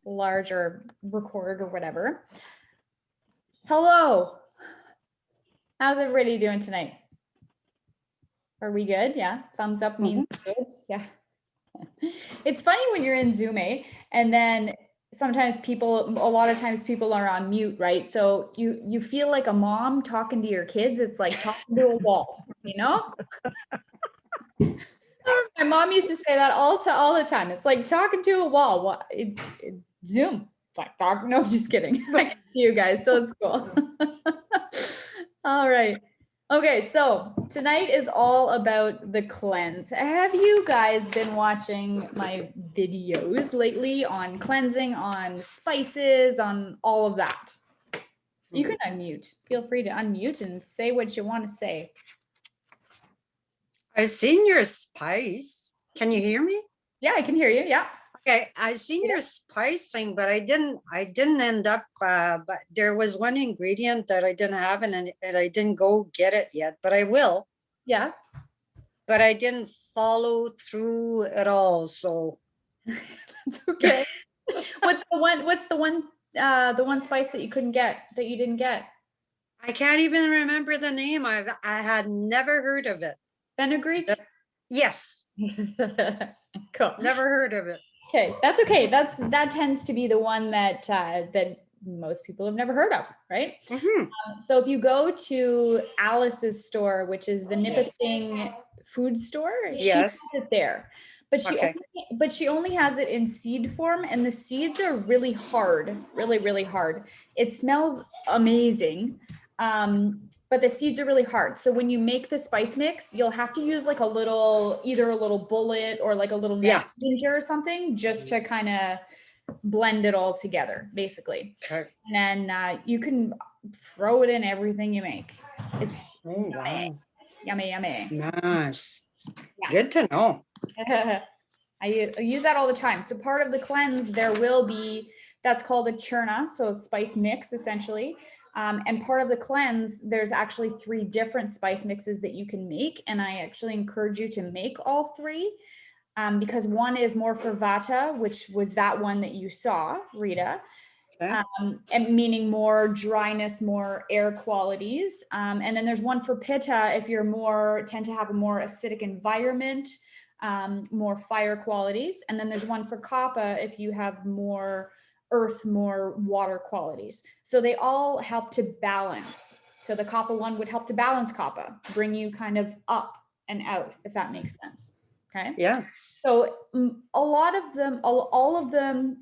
large or record or whatever. Hello. How's everybody doing tonight? Are we good? Yeah. Thumbs up means good. Yeah. It's funny when you're in Zoom, and then sometimes a lot of times people are on mute, right? So you feel like a mom talking to your kids. It's like talking to a wall, you know? My mom used to say that all the time. It's like talking to a wall. Zoom. It's like talking. No, just kidding. I can see you guys, so it's cool. All right. Okay, so tonight is all about the cleanse. Have you guys been watching my videos lately on cleansing, on spices, on all of that? You can unmute. Feel free to unmute and say what you want to say. I've seen your spice. Can you hear me? Yeah, I can hear you. Yeah. Okay, I've seen your spice thing, but I didn't end up, but there was one ingredient that I didn't have and I didn't go get it yet, but I will. Yeah. But I didn't follow through at all, so. It's okay. What's the one spice that you couldn't get, that you didn't get? I can't even remember the name. I had never heard of it. Fenugreek? Yes. Cool. Never heard of it. Okay, that's okay. That tends to be the one that that most people have never heard of, right? So if you go to Alice's store, which is the Nipissing food store, yes, she has it there. But she only has it in seed form, and the seeds are really hard, really hard. It smells amazing. But the seeds are really hard. So when you make the spice mix, you'll have to use like either a little bullet or like a little ginger or something, just to kind of blend it all together, basically. Okay. And then you can throw it in everything you make. It's yummy. Nice. Yeah. Good to know. I use that all the time. So part of the cleanse, there will be, that's called a churna, so a spice mix essentially. And part of the cleanse, there's actually 3 different spice mixes that you can make. And I actually encourage you to make all 3, because one is more for vata, which was that one that you saw, Rita. Okay. And meaning more dryness, more air qualities. And then there's one for pitta if you're tend to have a more acidic environment, more fire qualities. And then there's one for kapha if you have more earth, more water qualities. So they all help to balance. So the kapha one would help to balance kapha, bring you kind of up and out, if that makes sense. Okay. Yeah. So a lot of them, all of them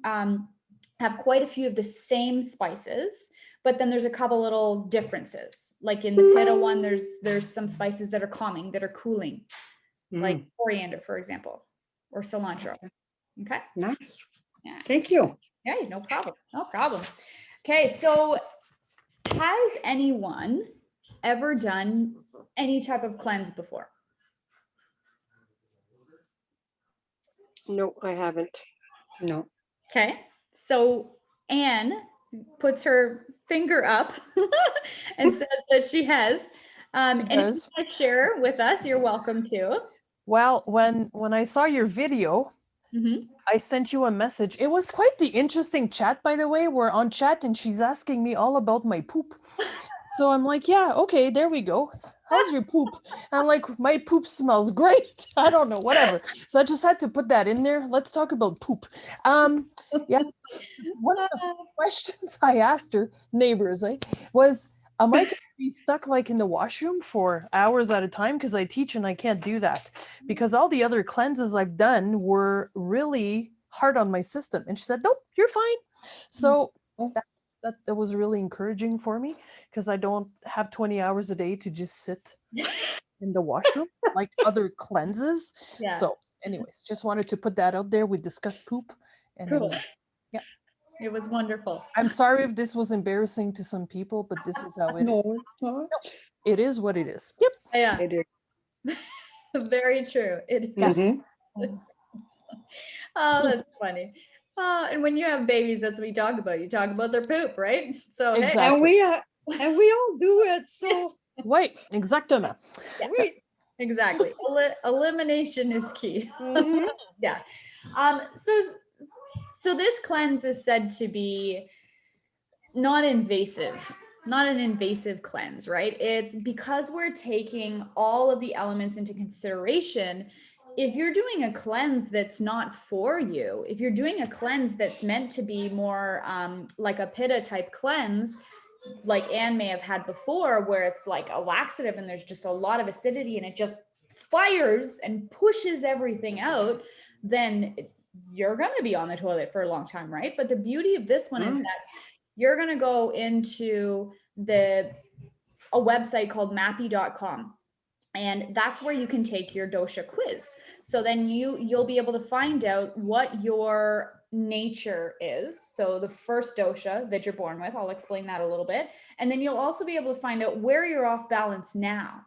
have quite a few of the same spices, but then there's a couple little differences. Like in the pitta one, there's some spices that are calming, that are cooling, like coriander, for example, or cilantro. Okay. Nice. Yeah. Thank you. Yeah, no problem. No problem. Okay, so has anyone ever done any type of cleanse before? No, I haven't. No. Okay, so Anne puts her finger up and says that she has. And if you want to share with us, you're welcome to. Well, when I saw your video, I sent you a message. It was quite the interesting chat, by the way. We're on chat and she's asking me all about my poop. So I'm like, yeah, okay, there we go. How's your poop? I'm like, my poop smells great. I don't know, whatever. So I just had to put that in there. Let's talk about poop. Yeah. One of the questions I asked her, neighbors, was, am I going to be stuck like in the washroom for hours at a time? Because I teach and I can't do that. Because all the other cleanses I've done were really hard on my system. And she said, nope, you're fine. So that was really encouraging for me, because I don't have 20 hours a day to just sit in the washroom like other cleanses. Yeah. So anyways, just wanted to put that out there. We discussed poop. And cool. It was wonderful. I'm sorry if this was embarrassing to some people, but this is how it is. No, it's not. It is what it is. Yep. Yeah. It is. Very true. It is. Yes. Oh, that's funny. And when you have babies, that's what you talk about. You talk about their poop, right? So exactly. Hey. And we all do it. So wait, exactement. Yeah. Wait. Exactly. Elimination is key. Yeah. So So this cleanse is said to be not invasive, not an invasive cleanse, right? It's because we're taking all of the elements into consideration. If you're doing a cleanse that's not for you, if you're doing a cleanse that's meant to be more like a pitta type cleanse, like Anne may have had before, where it's like a laxative and there's just a lot of acidity and it just fires and pushes everything out, then you're going to be on the toilet for a long time, right? But the beauty of this one is that you're going to go into a website called mappy.com. And that's where you can take your dosha quiz. So then you'll be able to find out what your nature is. So the first dosha that you're born with, I'll explain that a little bit. And then you'll also be able to find out where you're off balance now.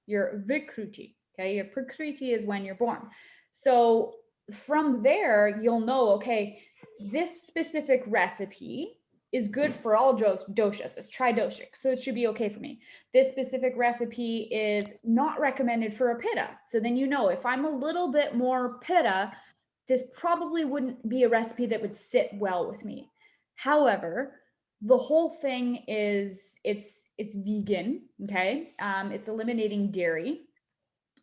Your vikruti, okay? Your prakriti is when you're born. So from there, you'll know, okay, this specific recipe is good for all doshas. It's tridoshic, so it should be okay for me. This specific recipe is not recommended for a pitta. So then you know, if I'm a little bit more pitta, this probably wouldn't be a recipe that would sit well with me. However, the whole thing is it's vegan, okay? It's eliminating dairy.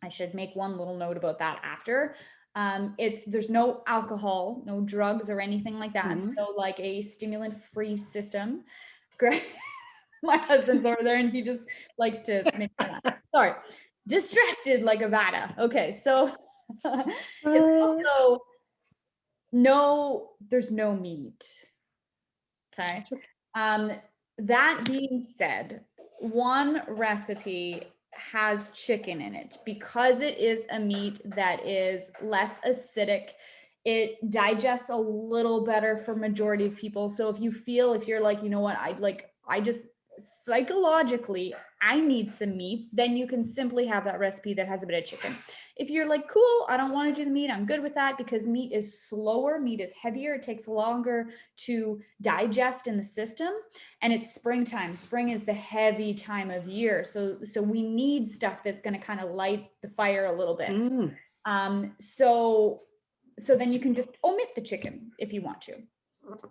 I should make one little note about that after. There's no alcohol, no drugs or anything like that. So like a stimulant-free system. Great. My husband's over there and he just likes to make fun. Sorry. Distracted like a vada. Okay, so it's also there's no meat. Okay. That being said, one recipe has chicken in it because it is a meat that is less acidic. It digests a little better for majority of people. So if you're like, you know what, I just psychologically, I need some meat, then you can simply have that recipe that has a bit of chicken. If you're like, cool, I don't want to do the meat, I'm good with that because meat is slower, meat is heavier, it takes longer to digest in the system, and it's springtime. Spring is the heavy time of year. So we need stuff that's going to kind of light the fire a little bit. So then you can just omit the chicken if you want to.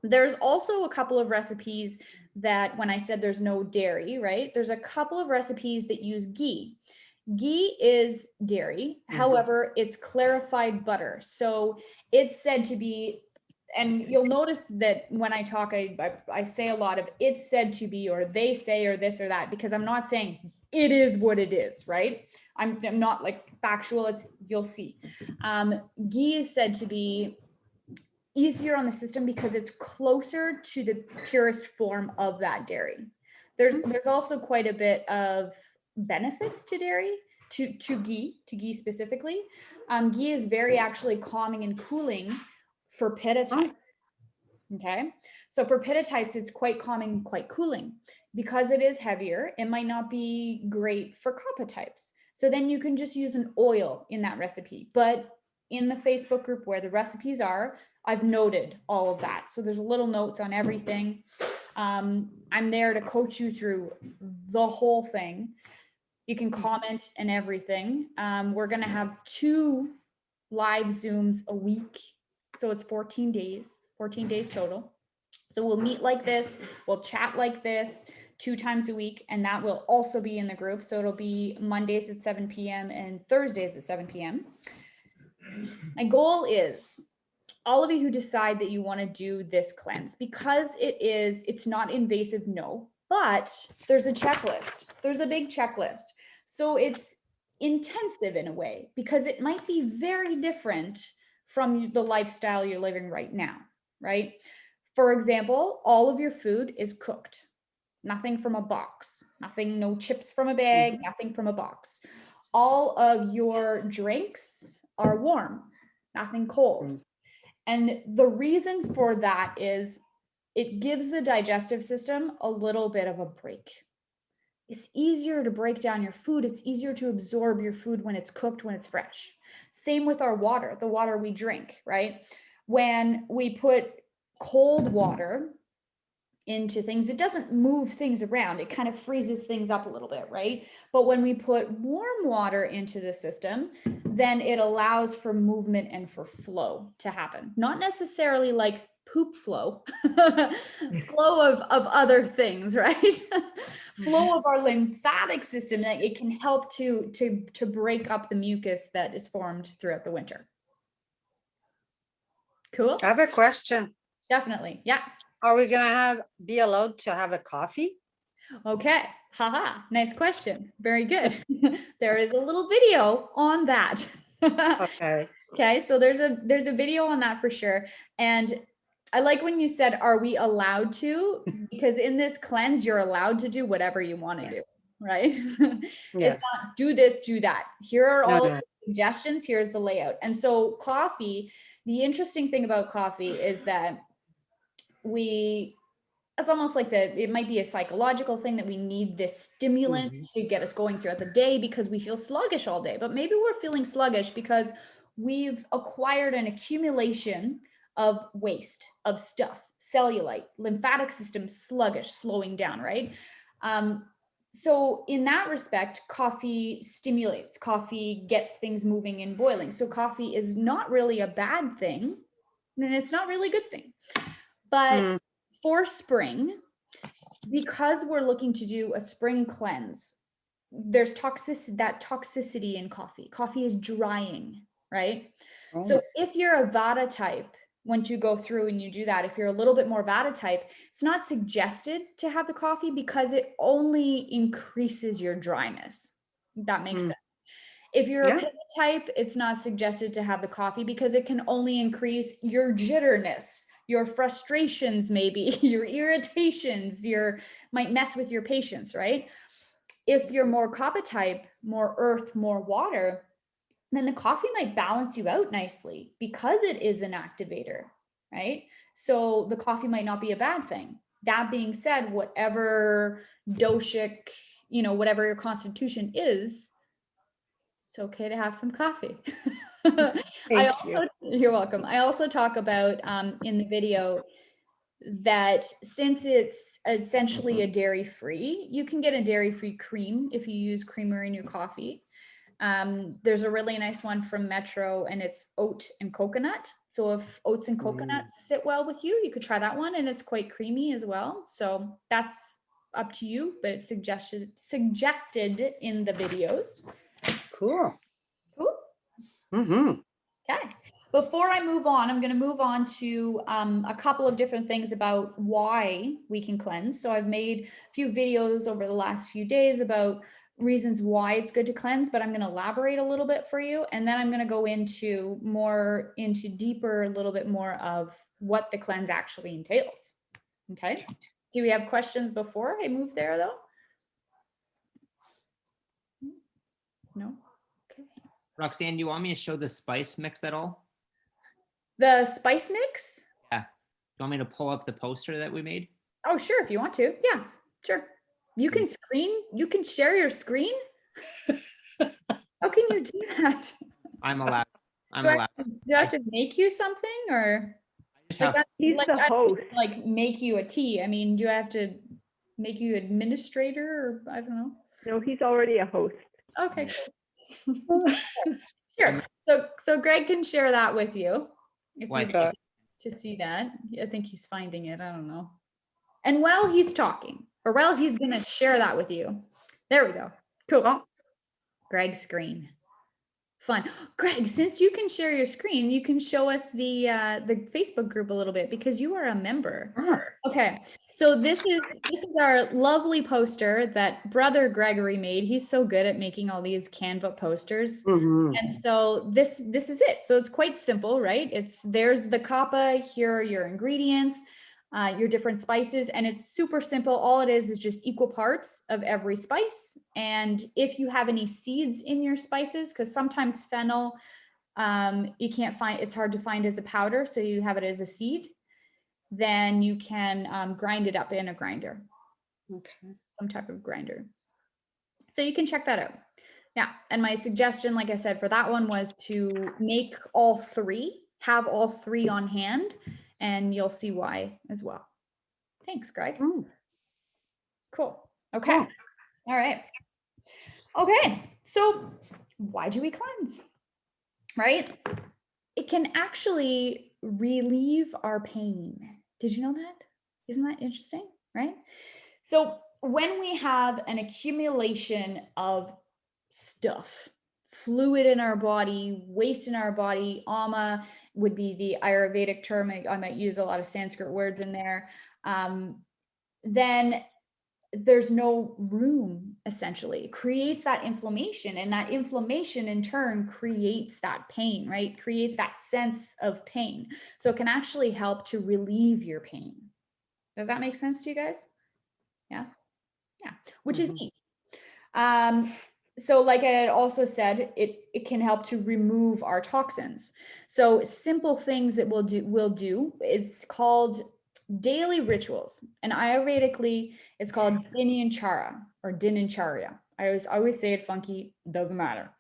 There's also a couple of recipes that when I said there's no dairy, right? There's a couple of recipes that use ghee. Ghee is dairy. However, it's clarified butter. So it's said to be, and you'll notice that when I talk, I say a lot of it's said to be, or they say, or this or that, because I'm not saying it is what it is, right? I'm not like factual, you'll see. Ghee is said to be easier on the system because it's closer to the purest form of that dairy. There's also quite a bit of benefits to dairy, to ghee specifically. Ghee is very actually calming and cooling for pitta types. Okay, so for pitta types, it's quite calming, quite cooling. Because it is heavier, it might not be great for kapha types. So then you can just use an oil in that recipe. But in the Facebook group where the recipes are, I've noted all of that. So there's little notes on everything. I'm there to coach you through the whole thing. You can comment and everything. We're going to have 2 live Zooms a week. So it's 14 days total. So we'll meet like this, we'll chat like this 2 times a week, and that will also be in the group. So it'll be Mondays at 7 p.m. and Thursdays at 7 p.m. My goal is all of you who decide that you want to do this cleanse, because it's not invasive, no, but there's a checklist. There's a big checklist. So it's intensive in a way because it might be very different from the lifestyle you're living right now, right? For example, all of your food is cooked. Nothing from a box, no chips from a bag, nothing from a box. All of your drinks are warm, nothing cold. And the reason for that is it gives the digestive system a little bit of a break. It's easier to break down your food. It's easier to absorb your food when it's cooked, when it's fresh. Same with our water, the water we drink, right? When we put cold water into things, it doesn't move things around. It kind of freezes things up a little bit, right? But when we put warm water into the system, then it allows for movement and for flow to happen. Not necessarily like poop flow, flow of other things, right? Flow of our lymphatic system, that it can help to break up the mucus that is formed throughout the winter. Cool. I have a question. Definitely. Yeah. Are we gonna be allowed to have a coffee? Okay. Haha. Nice question. Very good. There is a little video on that. Okay. Okay, so there's a video on that for sure. And I like when you said, are we allowed to? Because in this cleanse, you're allowed to do whatever you want to do, right? Yeah. It's not do this, do that. Here are No, all no. the suggestions. Here's the layout. And so coffee, the interesting thing about coffee is that it's almost like it might be a psychological thing that we need this stimulant to get us going throughout the day because we feel sluggish all day. But maybe we're feeling sluggish because we've acquired an accumulation of waste, of stuff, cellulite, lymphatic system sluggish, slowing down, right? So in that respect, coffee stimulates, coffee gets things moving and boiling. So coffee is not really a bad thing, and it's not really a good thing. But for spring, because we're looking to do a spring cleanse, there's toxicity in coffee. Coffee is drying, right? Oh. So if you're a Vata type, once you go through and you do that, if you're a little bit more Vata type, it's not suggested to have the coffee because it only increases your dryness. That makes sense. If you're a Pitta type, it's not suggested to have the coffee because it can only increase your jitterness, your frustrations, maybe your irritations, might mess with your patience, right? If you're more Kapha type, more earth, more water, then the coffee might balance you out nicely because it is an activator, right? So the coffee might not be a bad thing. That being said, whatever doshic, whatever your constitution is, it's okay to have some coffee. You're welcome. I also talk about in the video that since it's essentially a dairy-free, you can get a dairy-free cream if you use creamer in your coffee. There's a really nice one from Metro and it's oat and coconut. So if oats and coconut sit well with you, you could try that one, and it's quite creamy as well. So that's up to you, but it's suggested in the videos. Cool. Cool. Okay. Before I move on, I'm going to move on to a couple of different things about why we can cleanse. So I've made a few videos over the last few days about reasons why it's good to cleanse, but I'm going to elaborate a little bit for you. And then I'm going to go into deeper, a little bit more of what the cleanse actually entails. Okay. Do we have questions before I move there though? No? Okay. Roxanne, do you want me to show the spice mix at all? The spice mix? Yeah. Do you want me to pull up the poster that we made? Oh, sure. If you want to. Yeah, sure. You can share your screen. How can you do that? I'm allowed. Do I have to make you something, or I just have, He's the host. like make you a tea? I mean, do I have to make you administrator, or I don't know? No, he's already a host. Okay, cool. Sure. So Greg can share that with you if Why you'd not? like to see that. I think he's finding it. I don't know. And while he's talking, or while he's gonna share that with you, there we go. Cool. Oh. Greg's screen. Fun. Greg, since you can share your screen, you can show us the Facebook group a little bit because you are a member. Okay. So this is our lovely poster that brother Gregory made. He's so good at making all these Canva posters. And so this is it. So it's quite simple, right? There's the kapha, here are your ingredients, your different spices, and it's super simple. All it is just equal parts of every spice. And if you have any seeds in your spices, because sometimes fennel, you can't find, it's hard to find as a powder, so you have it as a seed, then you can grind it up in a grinder. Okay. Some type of grinder. So you can check that out. Yeah, and my suggestion, like I said, for that one was to make all three, have all three on hand, and you'll see why as well. Thanks, Greg. Cool. Okay. Cool. All right. Okay. So why do we cleanse? Right? It can actually relieve our pain. Did you know that? Isn't that interesting? Right? So when we have an accumulation of stuff, fluid in our body, waste in our body, ama would be the Ayurvedic term. I might use a lot of Sanskrit words in there. Then there's no room, essentially. It creates that inflammation, and that inflammation in turn creates that pain, right? Creates that sense of pain. So it can actually help to relieve your pain. Does that make sense to you guys? Yeah. Yeah. Which is Mhm. neat. So like I had also said, it can help to remove our toxins. So simple things that we'll do, it's called daily rituals. And Ayurvedically, it's called Dinyanchara or Dinancharya. I always say it funky, doesn't matter.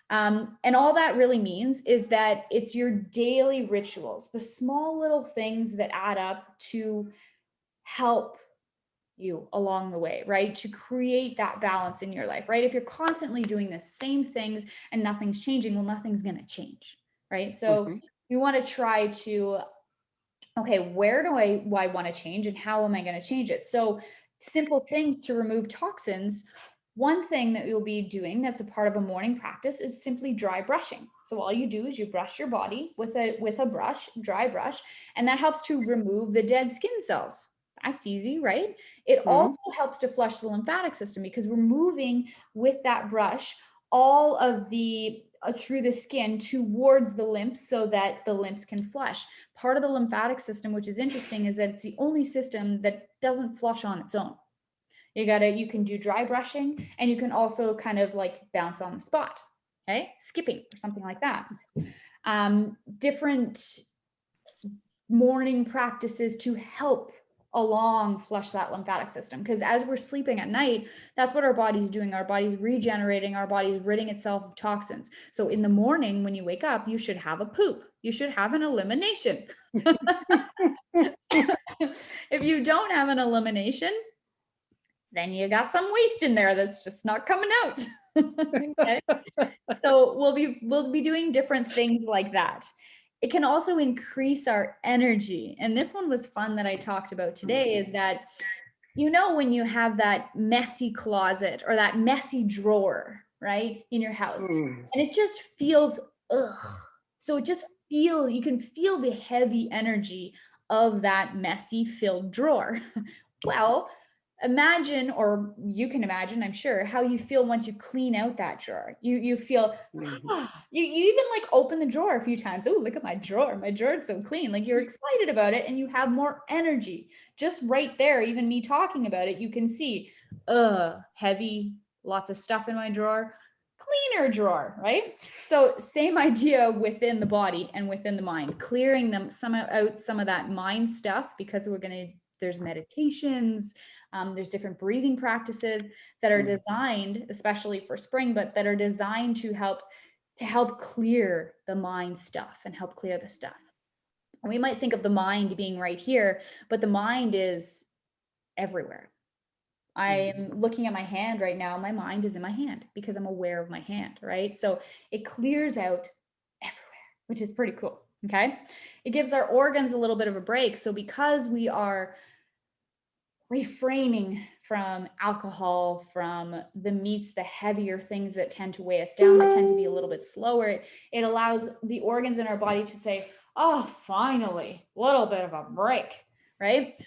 And all that really means is that it's your daily rituals, the small little things that add up to help you along the way, right? To create that balance in your life, right? If you're constantly doing the same things and nothing's changing, well, nothing's going to change, right? So Mhm. we want to try to, okay, where do I want to change and how am I going to change it? So simple things to remove toxins. One thing that you'll be doing that's a part of a morning practice is simply dry brushing. So all you do is you brush your body with a brush, dry brush, and that helps to remove the dead skin cells. That's easy, right? It also helps to flush the lymphatic system because we're moving with that brush all of the through the skin towards the lymphs so that the lymphs can flush. Part of the lymphatic system, which is interesting, is that it's the only system that doesn't flush on its own. You can do dry brushing, and you can also kind of like bounce on the spot, okay? Skipping or something like that. Different morning practices to help along flush that lymphatic system, because as we're sleeping at night, that's what our body's doing. Our body's regenerating, our body's ridding itself of toxins. So in the morning when you wake up, you should have a poop, you should have an elimination. If you don't have an elimination, then you got some waste in there that's just not coming out. Okay. So we'll be doing different things like that. It can also increase our energy. And this one was fun that I talked about today, is that, when you have that messy closet or that messy drawer, right, in your house, Mm. and it just feels, ugh. So you can feel the heavy energy of that messy filled drawer. Well, imagine, or you can imagine, I'm sure, how you feel once you clean out that drawer. You feel, Mhm. you even like open the drawer a few times. Oh, look at my drawer. My drawer's so clean. Like you're excited about it and you have more energy. Just right there, even me talking about it, you can see, heavy, lots of stuff in my drawer, cleaner drawer, right? So same idea within the body and within the mind, clearing some of that mind stuff, because there's meditations, there's different breathing practices that are designed, especially for spring, but that are designed to help clear the mind stuff and help clear the stuff. And we might think of the mind being right here, but the mind is everywhere. I'm looking at my hand right now. My mind is in my hand because I'm aware of my hand, right? So it clears out everywhere, which is pretty cool. Okay. It gives our organs a little bit of a break. So because we are refraining from alcohol, from the meats, the heavier things that tend to weigh us down, that tend to be a little bit slower, it allows the organs in our body to say, oh, finally, a little bit of a break, right?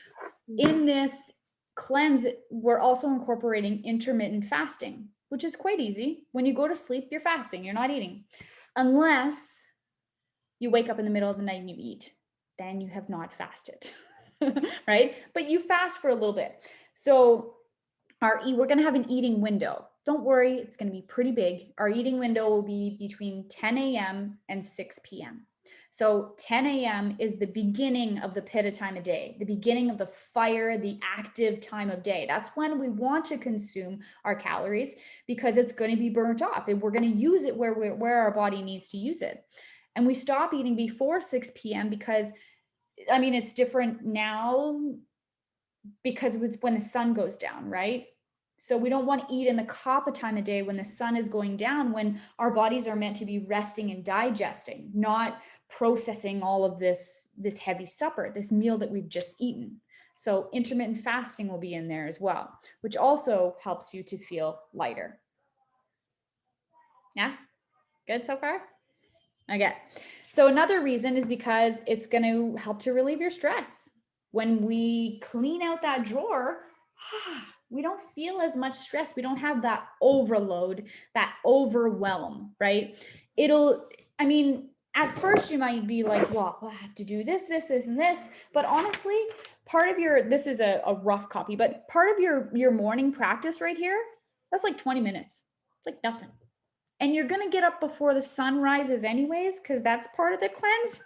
In this cleanse, we're also incorporating intermittent fasting, which is quite easy. When you go to sleep, you're fasting, you're not eating. Unless you wake up in the middle of the night and you eat, then you have not fasted. Right? But you fast for a little bit. So we're going to have an eating window. Don't worry, it's going to be pretty big. Our eating window will be between 10 a.m. and 6 p.m. So 10 a.m. is the beginning of the pitta time of day, the beginning of the fire, the active time of day. That's when we want to consume our calories, because it's going to be burnt off and we're going to use it where our body needs to use it. And we stop eating before 6 p.m. because, it's different now because it's when the sun goes down, right? So we don't want to eat in the kapha time of day when the sun is going down, when our bodies are meant to be resting and digesting, not processing all of this heavy supper, this meal that we've just eaten. So intermittent fasting will be in there as well, which also helps you to feel lighter. Yeah, good so far? Okay, so another reason is because it's going to help to relieve your stress. When we clean out that drawer, we don't feel as much stress. We don't have that overload, that overwhelm, right? I mean, at first you might be like, well, I have to do this, and this. But honestly, part of this is a rough copy, but part of your morning practice right here, that's like 20 minutes. It's like nothing. And you're going to get up before the sun rises anyways, because that's part of the cleanse.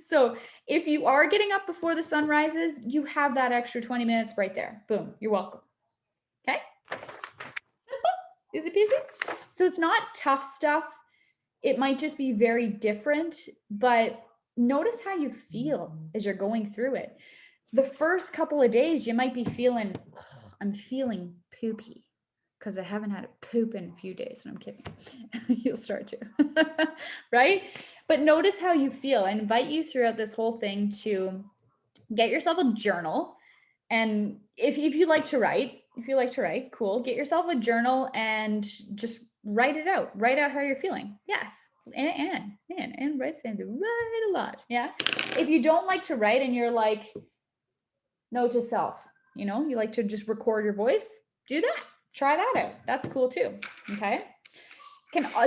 So if you are getting up before the sun rises, you have that extra 20 minutes right there. Boom, you're welcome. Okay? Easy peasy. So it's not tough stuff. It might just be very different, but notice how you feel as you're going through it. The first couple of days, you might be feeling, I'm feeling poopy, because I haven't had a poop in a few days. And I'm kidding. You'll start to, right? But notice how you feel. I invite you throughout this whole thing to get yourself a journal. And if you like to write, cool. Get yourself a journal and just write it out. Write out how you're feeling. Yes. And write a lot. Yeah. If you don't like to write and you're like, note to self, you like to just record your voice, do that. Try that out. That's cool too. Okay.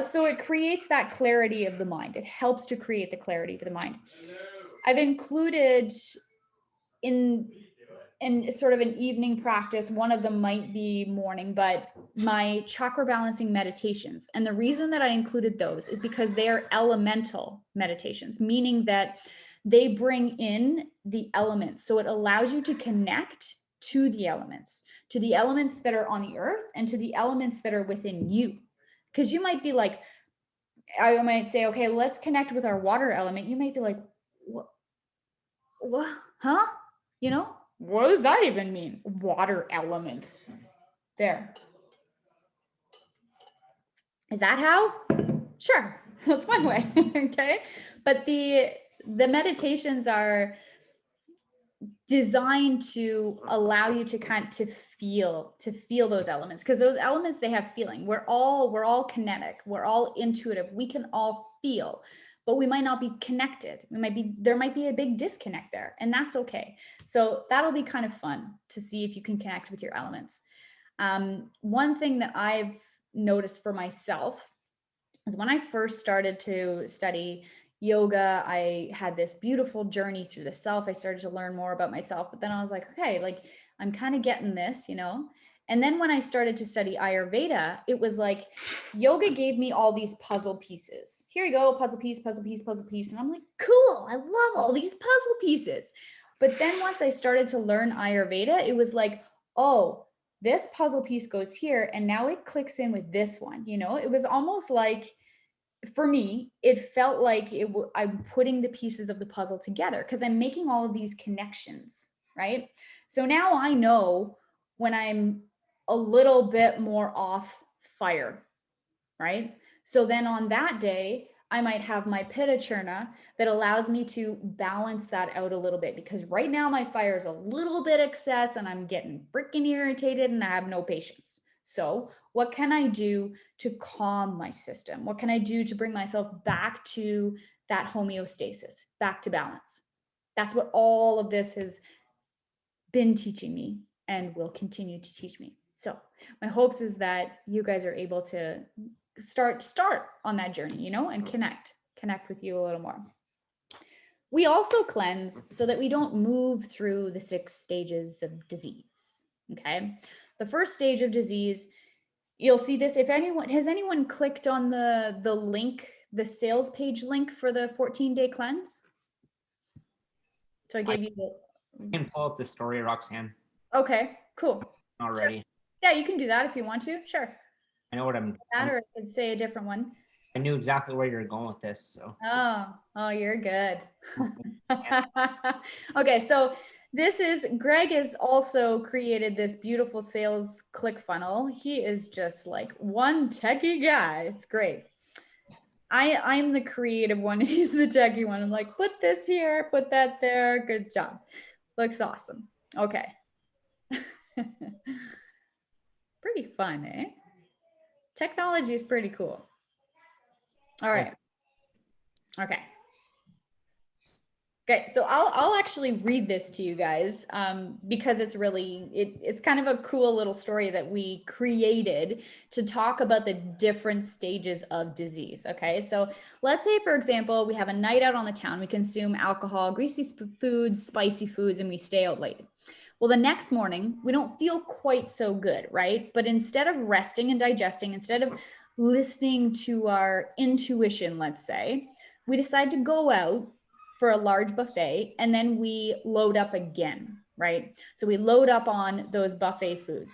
So it creates that clarity of the mind. It helps to create the clarity of the mind. I've included in sort of an evening practice. One of them might be morning, but my chakra balancing meditations. And the reason that I included those is because they are elemental meditations, meaning that they bring in the elements. So it allows you to connect to the elements that are on the earth and to the elements that are within you. Because you might be like, I might say, okay, let's connect with our water element. You might be like, what? Huh? What does that even mean? Water element. There. Is that how? Sure. That's one way. Okay. But the meditations are designed to allow you to feel those elements, because those elements, they have feeling. We're all kinetic. We're all intuitive. We can all feel, but we might not be connected. There might be a big disconnect there, and that's okay. So that'll be kind of fun to see if you can connect with your elements. One thing that I've noticed for myself is when I first started to study yoga, I had this beautiful journey through the self. I started to learn more about myself, but then I was like, okay, like I'm kind of getting this, And then when I started to study Ayurveda, it was like yoga gave me all these puzzle pieces. Here you go, puzzle piece. And I'm like, cool, I love all these puzzle pieces. But then once I started to learn Ayurveda, it was like, oh, this puzzle piece goes here, and now it clicks in with this one. It was almost like, for me, it felt like I'm putting the pieces of the puzzle together because I'm making all of these connections, right? So now I know when I'm a little bit more off fire, right? So then on that day, I might have my Pitta Churna that allows me to balance that out a little bit, because right now my fire is a little bit excess and I'm getting freaking irritated and I have no patience. So what can I do to calm my system? What can I do to bring myself back to that homeostasis, back to balance? That's what all of this has been teaching me and will continue to teach me. So my hopes is that you guys are able to start on that journey, and connect with you a little more. We also cleanse so that we don't move through the 6 stages of disease. Okay. The first stage of disease, you'll see this. Has anyone clicked on the link, the sales page link for the 14-day cleanse? So I gave you You can pull up the story, Roxanne, okay, cool. already. Sure. Yeah, you can do that if you want to. Sure. I know what That, or I could say a different one. I knew exactly where you're going with this. So Oh, you're good. Okay, so Greg has also created this beautiful sales click funnel. He is just like one techie guy. It's great. I'm the creative one. He's the techie one. I'm like, put this here, put that there. Good job. Looks awesome. Okay. Pretty fun, eh? Technology is pretty cool. All right. Okay. Okay, so I'll actually read this to you guys because it's really, it's kind of a cool little story that we created to talk about the different stages of disease. Okay, so let's say, for example, we have a night out on the town, we consume alcohol, greasy foods, spicy foods, and we stay out late. Well, the next morning, we don't feel quite so good, right? But instead of resting and digesting, instead of listening to our intuition, let's say, we decide to go out for a large buffet, and then we load up again, right? So we load up on those buffet foods.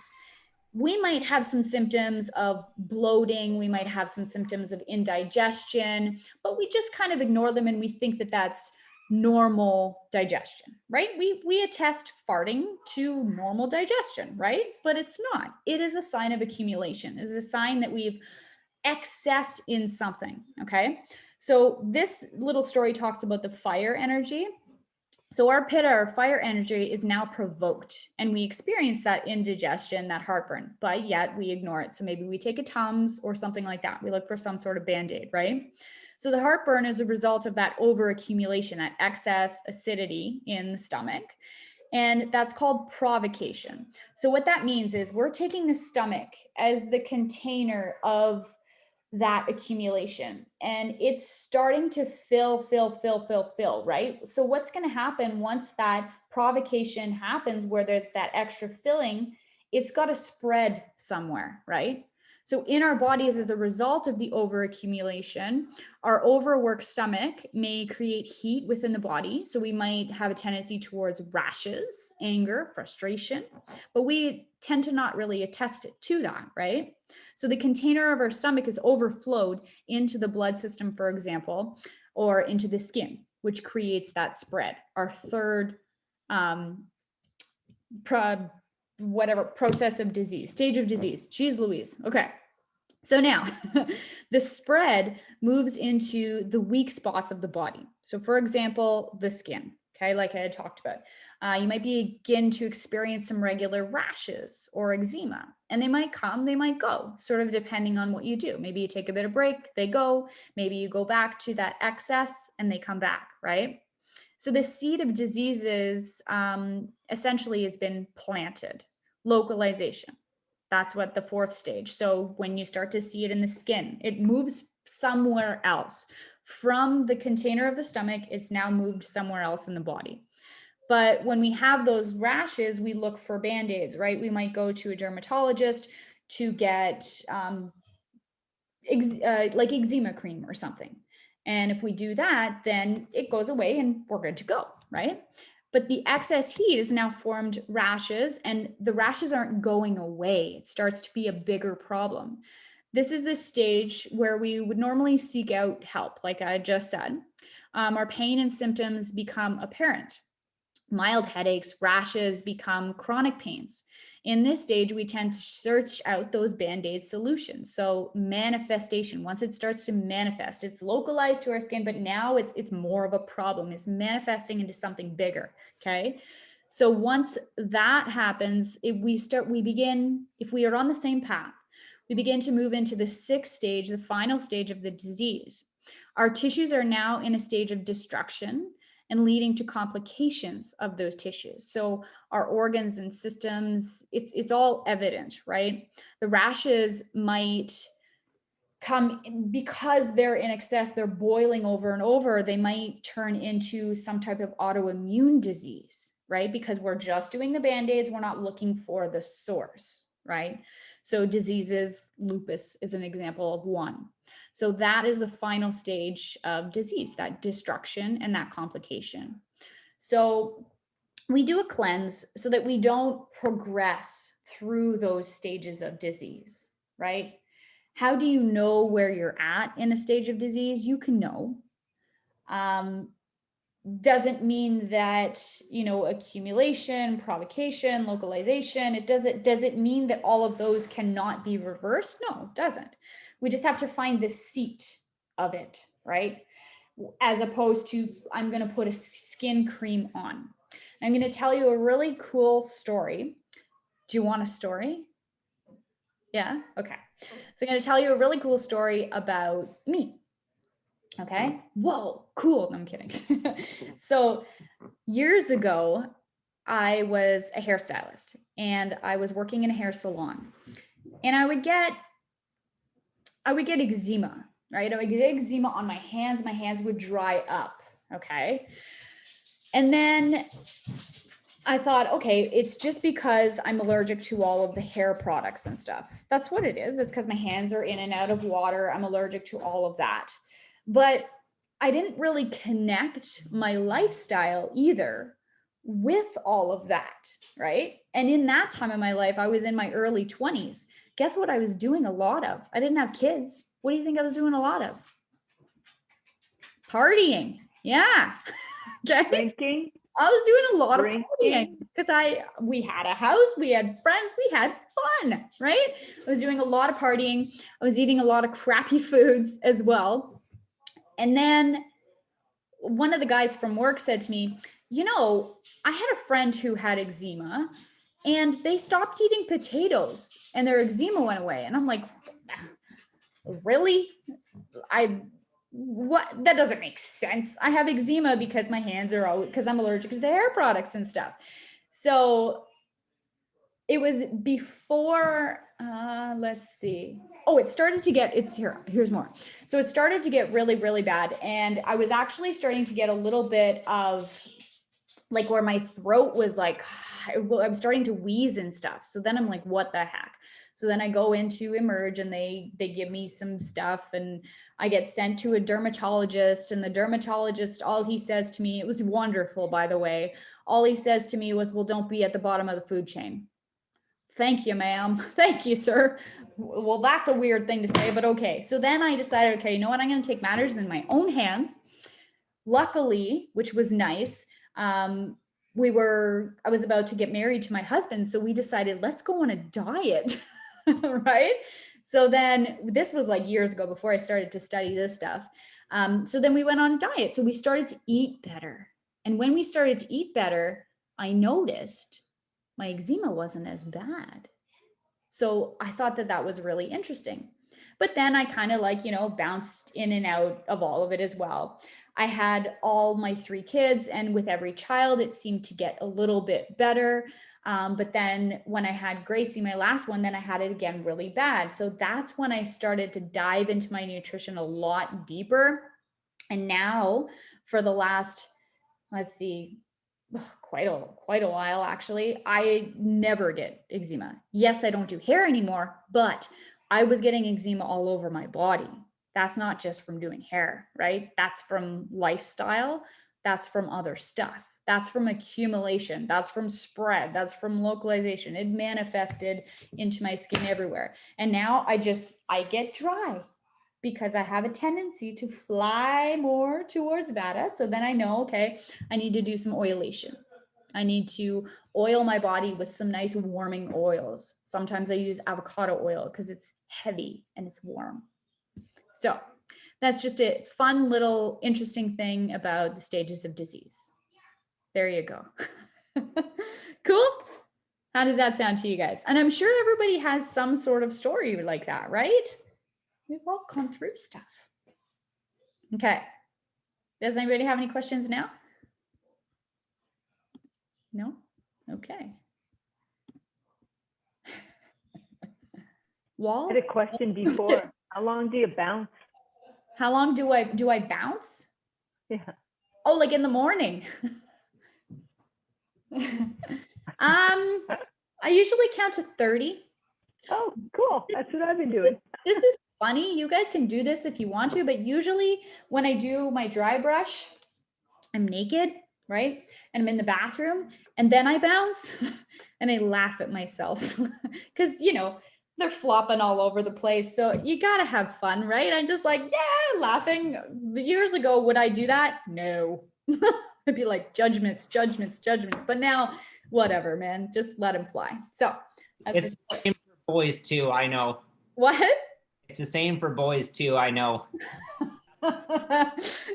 We might have some symptoms of bloating, we might have some symptoms of indigestion, but we just kind of ignore them and we think that that's normal digestion, right? We attest farting to normal digestion, right? But it's not. It is a sign of accumulation. It is a sign that we've excessed in something, okay? So this little story talks about the fire energy. So our pitta, our fire energy, is now provoked, and we experience that indigestion, that heartburn, but yet we ignore it. So maybe we take a Tums or something like that. We look for some sort of Band-Aid, right? So the heartburn is a result of that overaccumulation, that excess acidity in the stomach. And that's called provocation. So what that means is we're taking the stomach as the container of that accumulation, and it's starting to fill, right? So what's going to happen once that provocation happens, where there's that extra filling, it's got to spread somewhere, right? So in our bodies, as a result of the overaccumulation, our overworked stomach may create heat within the body. So we might have a tendency towards rashes, anger, frustration, but we tend to not really attest it to that, right? So the container of our stomach is overflowed into the blood system, for example, or into the skin, which creates that spread. Our third process of disease, stage of disease. Geez Louise. Okay. So now the spread moves into the weak spots of the body. So for example, the skin, okay, like I had talked about. You might begin to experience some regular rashes or eczema, and they might come, they might go, sort of depending on what you do. Maybe you take a bit of break, they go. Maybe you go back to that excess and they come back, right? So the seed of diseases essentially has been planted. Localization. That's what the fourth stage. So when you start to see it in the skin, it moves somewhere else. From the container of the stomach, it's now moved somewhere else in the body. But when we have those rashes, we look for Band-Aids, right? We might go to a dermatologist to get like eczema cream or something. And if we do that, then it goes away and we're good to go, right? But the excess heat has now formed rashes, and the rashes aren't going away. It starts to be a bigger problem. This is the stage where we would normally seek out help, like I just said. Our pain and symptoms become apparent. Mild headaches, rashes become chronic pains. In this stage, we tend to search out those Band-Aid solutions. So manifestation, once it starts to manifest, it's localized to our skin, but now it's more of a problem. It's manifesting into something bigger, okay? So once that happens, if we are on the same path, we begin to move into the sixth stage, the final stage of the disease. Our tissues are now in a stage of destruction and leading to complications of those tissues. So our organs and systems, it's all evident, right? The rashes might come because they're in excess, they're boiling over and over, they might turn into some type of autoimmune disease, right? Because we're just doing the Band-Aids, we're not looking for the source, right? So diseases, lupus is an example of one. So that is the final stage of disease, that destruction and that complication. So we do a cleanse so that we don't progress through those stages of disease, right? How do you know where you're at in a stage of disease? You can know. Doesn't mean that, accumulation, provocation, localization, does it mean that all of those cannot be reversed? No, it doesn't. We just have to find the seat of it, right? As opposed to I'm going to put a skin cream on. I'm going to tell you a really cool story. Do you want a story? Yeah. Okay. So I'm going to tell you a really cool story about me. Okay. Whoa, cool. No, I'm kidding. So years ago, I was a hairstylist and I was working in a hair salon, and I would get eczema, right? I would get eczema on my hands. My hands would dry up. Okay. And then I thought, okay, it's just because I'm allergic to all of the hair products and stuff. That's what it is. It's because my hands are in and out of water. I'm allergic to all of that. But I didn't really connect my lifestyle either with all of that, right? And in that time of my life, I was in my early 20s. Guess what I was doing a lot of? I didn't have kids. What do you think I was doing a lot of? Partying. Yeah. Okay. Drinking. I was doing a lot of partying Drinking. because we had a house, we had friends, we had fun, right? I was doing a lot of partying. I was eating a lot of crappy foods as well. And then one of the guys from work said to me, you know, I had a friend who had eczema and they stopped eating potatoes and their eczema went away. And I'm like, really? What? That doesn't make sense. I have eczema because my hands are out because I'm allergic to the hair products and stuff. So it was before, let's see. Oh, it started to get, here's more. So it started to get really, really bad. And I was actually starting to get a little bit of like where my throat was like, I'm starting to wheeze and stuff. So then I'm like, what the heck? So then I go into Emerge and they give me some stuff and I get sent to a dermatologist, and the dermatologist, all he says to me, it was wonderful, by the way. All he says to me was, well, don't be at the bottom of the food chain. Thank you, ma'am. Thank you, sir. Well, that's a weird thing to say, but okay. So then I decided, okay, you know what? I'm going to take matters in my own hands. Luckily, which was nice, I was about to get married to my husband. So we decided, let's go on a diet, right? So then this was like years ago before I started to study this stuff. So then we went on a diet. So we started to eat better. And when we started to eat better, I noticed my eczema wasn't as bad. So I thought that was really interesting. But then I kind of like, bounced in and out of all of it as well. I had all my 3 kids, and with every child, it seemed to get a little bit better. But then when I had Gracie, my last one, then I had it again really bad. So that's when I started to dive into my nutrition a lot deeper. And now for the last, let's see, quite a while, actually, I never get eczema. Yes, I don't do hair anymore, but I was getting eczema all over my body. That's not just from doing hair, right? That's from lifestyle. That's from other stuff. That's from accumulation. That's from spread. That's from localization. It manifested into my skin everywhere. And now I get dry because I have a tendency to fly more towards Vata. So then I know, okay, I need to do some oilation. I need to oil my body with some nice warming oils. Sometimes I use avocado oil because it's heavy and it's warm. So that's just a fun little interesting thing about the stages of disease. There you go. Cool. How does that sound to you guys? And I'm sure everybody has some sort of story like that, right? We've all gone through stuff. Okay. Does anybody have any questions now? No? Okay. Wall? I had a question before. How long do you bounce? How long do I bounce? Yeah. Oh, like in the morning. I usually count to 30. Oh, cool. That's what I've been doing. This is funny. You guys can do this if you want to, but usually when I do my dry brush, I'm naked, right? And I'm in the bathroom, and then I bounce and I laugh at myself because, they're flopping all over the place. So you got to have fun, right? I'm just like, yeah, laughing. Years ago, would I do that? No. I'd be like, judgments. But now, whatever, man, just let them fly. So It's the same for boys too, I know. What? It's the same for boys too, I know.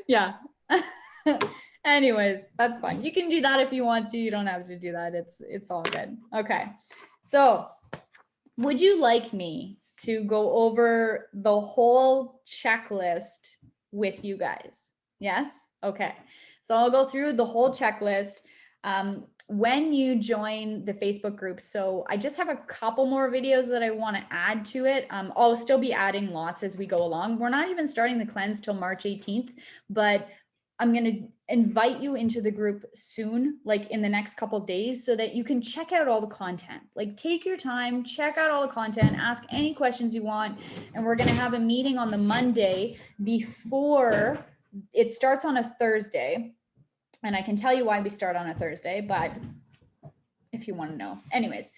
Yeah. Anyways, that's fine. You can do that if you want to. You don't have to do that. It's all good. Okay. So, would you like me to go over the whole checklist with you guys? Yes? Okay. So I'll go through the whole checklist. When you join the Facebook group, so I just have a couple more videos that I want to add to it. I'll still be adding lots as we go along. We're not even starting the cleanse till March 18th, but I'm going to invite you into the group soon, like in the next couple days, so that you can check out all the content. Like take your time, check out all the content, ask any questions you want. And we're going to have a meeting on the Monday before it starts on a Thursday. And I can tell you why we start on a Thursday, but if you want to know. Anyways,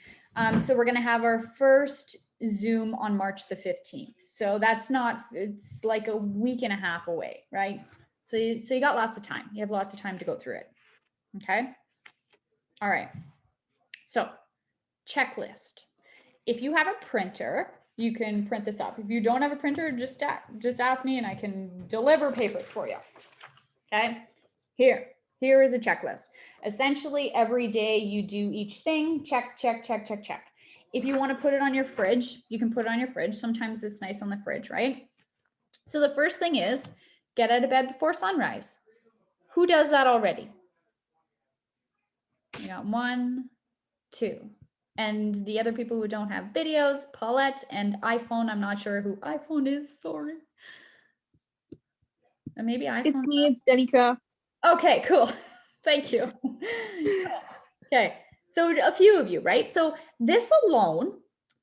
so we're going to have our first Zoom on March the 15th. So that's not, it's like a week and a half away, right? So you got lots of time. You have lots of time to go through it. Okay. All right. So checklist. If you have a printer, you can print this up. If you don't have a printer, just ask me and I can deliver papers for you. Okay. Here is a checklist. Essentially, every day you do each thing, check, check, check, check, check. If you want to put it on your fridge, you can put it on your fridge. Sometimes it's nice on the fridge, right? So the first thing is get out of bed before sunrise. Who does that already? You got 1, 2. And the other people who don't have videos, Paulette and iPhone. I'm not sure who iPhone is, sorry. And maybe iPhone. It's me, it's Danica. Okay, cool. Thank you. Okay, so a few of you, right? So this alone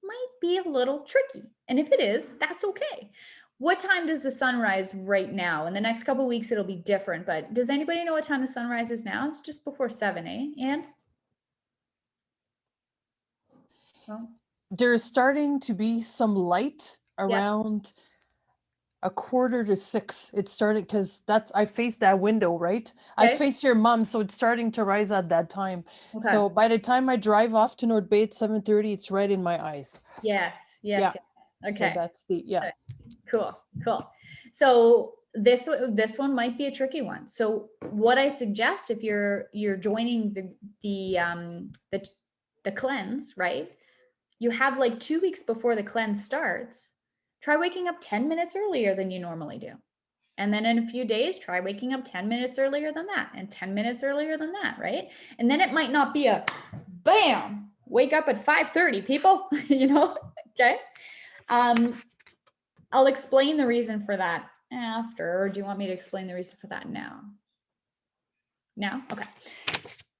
might be a little tricky. And if it is, that's okay. What time does the sun rise right now? In the next couple of weeks, it'll be different. But does anybody know what time the sun rises now? It's just before 7, eh? And well, There's starting to be some light around 5:45. It started because I face that window, right? I Okay. face your mom, so it's starting to rise at that time. Okay. So by the time I drive off to North Bay at 7:30, it's right in my eyes. Yes. So Okay. that's the Cool. So this one might be a tricky one. So what I suggest if you're joining the cleanse, right? You have like 2 weeks before the cleanse starts. Try waking up 10 minutes earlier than you normally do. And then in a few days, try waking up 10 minutes earlier than that and 10 minutes earlier than that, right? And then it might not be a bam, wake up at 5:30, people, okay? I'll explain the reason for that after, or do you want me to explain the reason for that now? Now? Okay.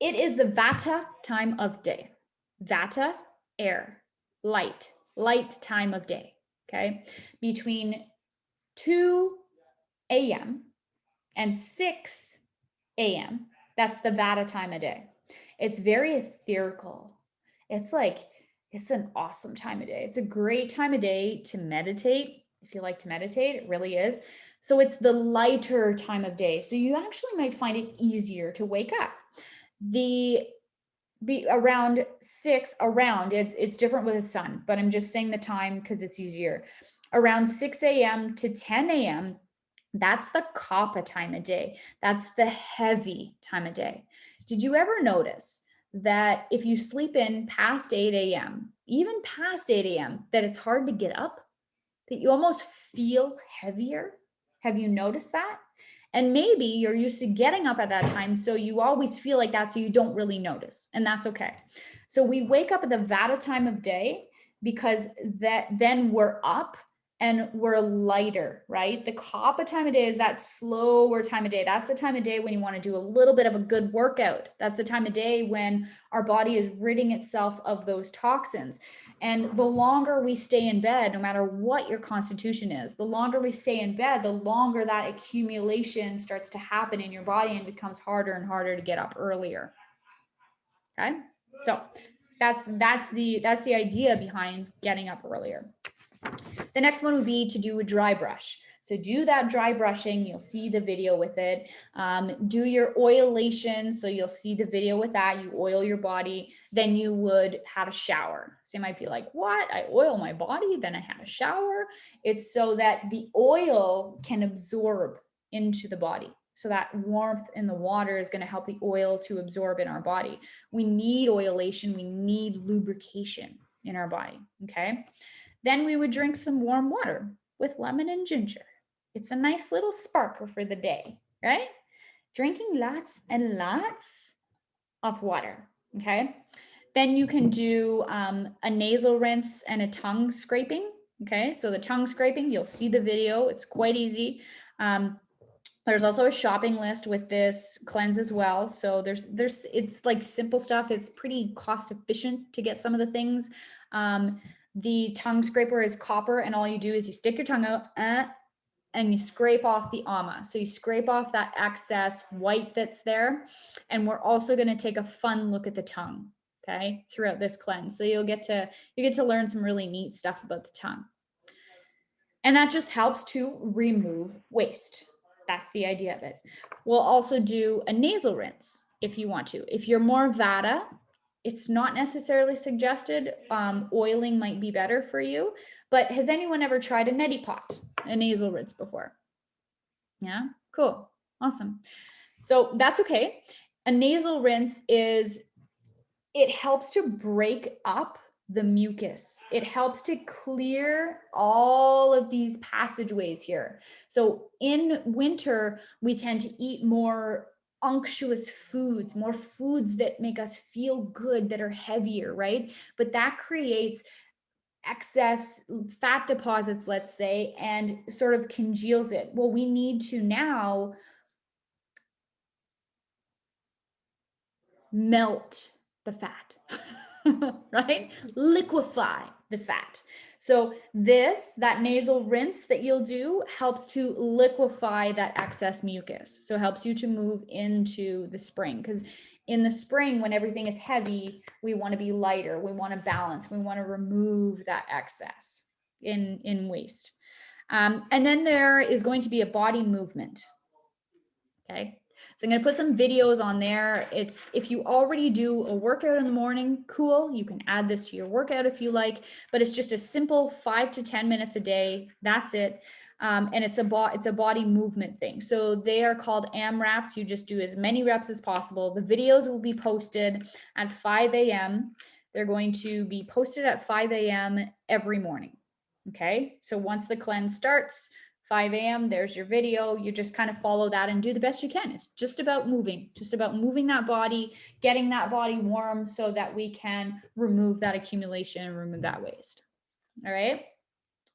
It is the Vata time of day. Vata, air, light time of day, okay? Between 2 a.m. and 6 a.m., that's the Vata time of day. It's very ethereal. It's an awesome time of day. It's a great time of day to meditate. If you like to meditate, it really is. So it's the lighter time of day. So you actually might find it easier to wake up. Around 6, it's different with the sun, but I'm just saying the time because it's easier. Around 6 a.m. to 10 a.m., that's the Kapha time of day. That's the heavy time of day. Did you ever notice that if you sleep in past 8 a.m., even past 8 a.m., that it's hard to get up? That you almost feel heavier? Have you noticed that? And maybe you're used to getting up at that time, so you always feel like that, so you don't really notice, and that's okay. So we wake up at the Vata time of day because then we're up and we're lighter, right? The Kapha time of day is that slower time of day. That's the time of day when you want to do a little bit of a good workout. That's the time of day when our body is ridding itself of those toxins. And the longer we stay in bed, no matter what your constitution is, the longer we stay in bed, the longer that accumulation starts to happen in your body and becomes harder and harder to get up earlier. Okay, so that's the idea behind getting up earlier. The next one would be to do a dry brush. So do that dry brushing. You'll see the video with it. Do your oilation. So you'll see the video with that. You oil your body. Then you would have a shower. So you might be like, what? I oil my body, then I have a shower. It's so that the oil can absorb into the body. So that warmth in the water is going to help the oil to absorb in our body. We need oilation. We need lubrication in our body. Okay. Then we would drink some warm water with lemon and ginger. It's a nice little sparkler for the day, right? Drinking lots and lots of water. Okay. Then you can do a nasal rinse and a tongue scraping. Okay. So the tongue scraping, you'll see the video. It's quite easy. There's also a shopping list with this cleanse as well. So it's like simple stuff. It's pretty cost efficient to get some of the things. The tongue scraper is copper, and all you do is you stick your tongue out and you scrape off the ama. So you scrape off that excess white that's there. And we're also going to take a fun look at the tongue, okay, throughout this cleanse. So you get to learn some really neat stuff about the tongue. And that just helps to remove waste. That's the idea of it. We'll also do a nasal rinse if you want to. If you're more Vata, it's not necessarily suggested. Oiling might be better for you, but has anyone ever tried a neti pot, a nasal rinse before? Yeah, cool, awesome. So that's okay. A nasal rinse it helps to break up the mucus. It helps to clear all of these passageways here. So in winter, we tend to eat more unctuous foods, more foods that make us feel good, that are heavier, right? But that creates excess fat deposits, let's say, and sort of congeals it. Well, we need to now melt the fat. Right? Liquefy the fat. So that nasal rinse that you'll do helps to liquefy that excess mucus. So it helps you to move into the spring, because in the spring, when everything is heavy, we want to be lighter. We want to balance. We want to remove that excess in waste. And then there is going to be a body movement. Okay. So I'm going to put some videos on there. It's, if you already do a workout in the morning, cool. You can add this to your workout if you like, but it's just a simple 5 to 10 minutes a day. That's it. And it's a body movement thing. So they are called AMRAPs. You just do as many reps as possible. The videos will be posted at 5 a.m. They're going to be posted at 5 a.m. every morning. Okay. So once the cleanse starts, 5 a.m., there's your video. You just kind of follow that and do the best you can. It's just about moving that body, getting that body warm so that we can remove that accumulation and remove that waste. All right.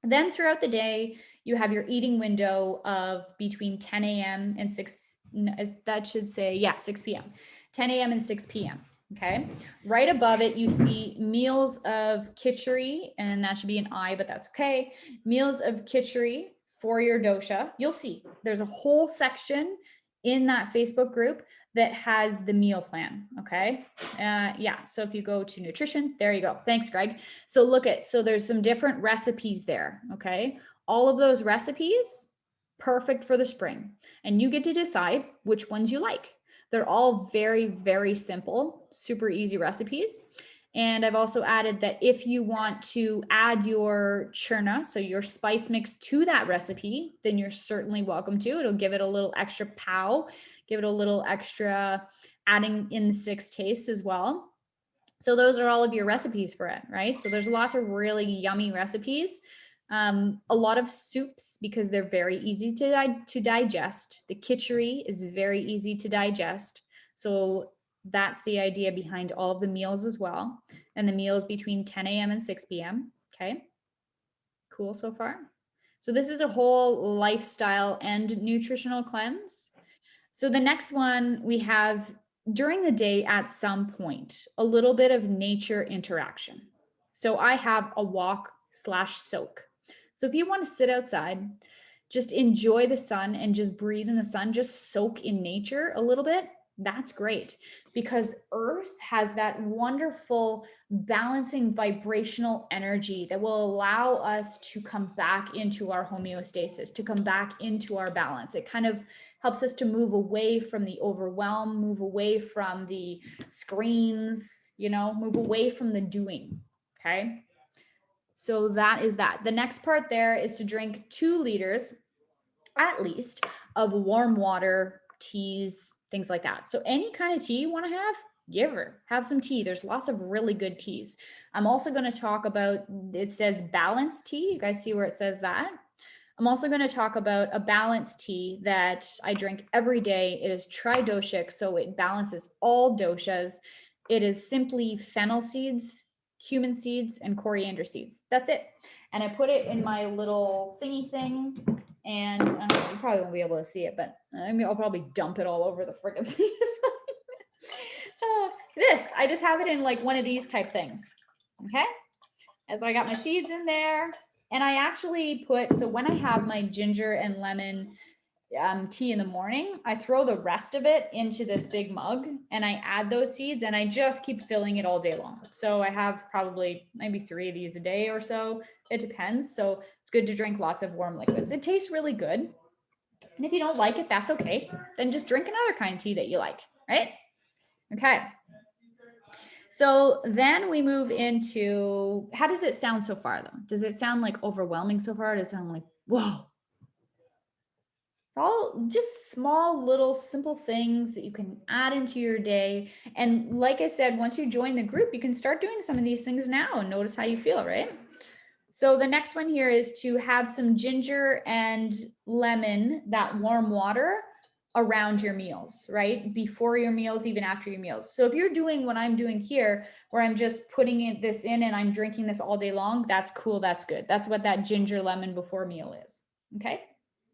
Then throughout the day, you have your eating window of between 10 a.m. and 6 p.m. 10 a.m. and 6 p.m. Okay. Right above it, you see meals of khichdi, and that should be an I, but that's okay. Meals of khichdi for your dosha. You'll see there's a whole section in that Facebook group that has the meal plan. Okay. Yeah. So if you go to nutrition, there you go. Thanks, Greg. So so there's some different recipes there. Okay. All of those recipes, perfect for the spring. And you get to decide which ones you like. They're all very, very simple, super easy recipes. And I've also added that if you want to add your churna, so your spice mix, to that recipe, then you're certainly welcome to. It'll give it a little extra pow, give it a little extra adding in the 6 tastes as well. So those are all of your recipes for it, right? So there's lots of really yummy recipes. A lot of soups, because they're very easy to digest. The khichdi is very easy to digest. So that's the idea behind all of the meals as well. And the meals between 10 a.m. and 6 p.m. Okay. Cool so far. So this is a whole lifestyle and nutritional cleanse. So the next one we have during the day at some point, a little bit of nature interaction. So I have a walk/soak. So if you want to sit outside, just enjoy the sun and just breathe in the sun, just soak in nature a little bit. that's great, because earth has that wonderful balancing vibrational energy that will allow us to come back into our homeostasis, to come back into our balance. It kind of helps us to move away from the overwhelm, move away from the screens, move away from the doing. Okay. So that is that. The next part there is to drink 2 liters at least of warm water, teas, things like that. So any kind of tea you want to have some tea. There's lots of really good teas. I'm also going to talk about, it says balanced tea. You guys see where it says that? I'm also going to talk about a balanced tea that I drink every day. It is tridoshic, so it balances all doshas. It is simply fennel seeds, cumin seeds, and coriander seeds. That's it. And I put it in my little thingy thing, and I don't know, you probably won't be able to see it, but I'll probably dump it all over the friggin' thing. I just have it in like one of these type things. Okay. And so I got my seeds in there, and I actually so when I have my ginger and lemon tea in the morning, I throw the rest of it into this big mug and I add those seeds, and I just keep filling it all day long. So I have probably maybe 3 of these a day or so. It depends. So it's good to drink lots of warm liquids. It tastes really good. And if you don't like it, that's okay. Then just drink another kind of tea that you like, right? Okay. So then we move into, how does it sound so far though? Does it sound like overwhelming so far? Does it sound like, whoa? It's all just small, little, simple things that you can add into your day. And like I said, once you join the group, you can start doing some of these things now and notice how you feel, right? So the next one here is to have some ginger and lemon, that warm water around your meals, right? Before your meals, even after your meals. So if you're doing what I'm doing here, where I'm just putting this in and I'm drinking this all day long, that's cool. That's good. That's what that ginger lemon before meal is. Okay.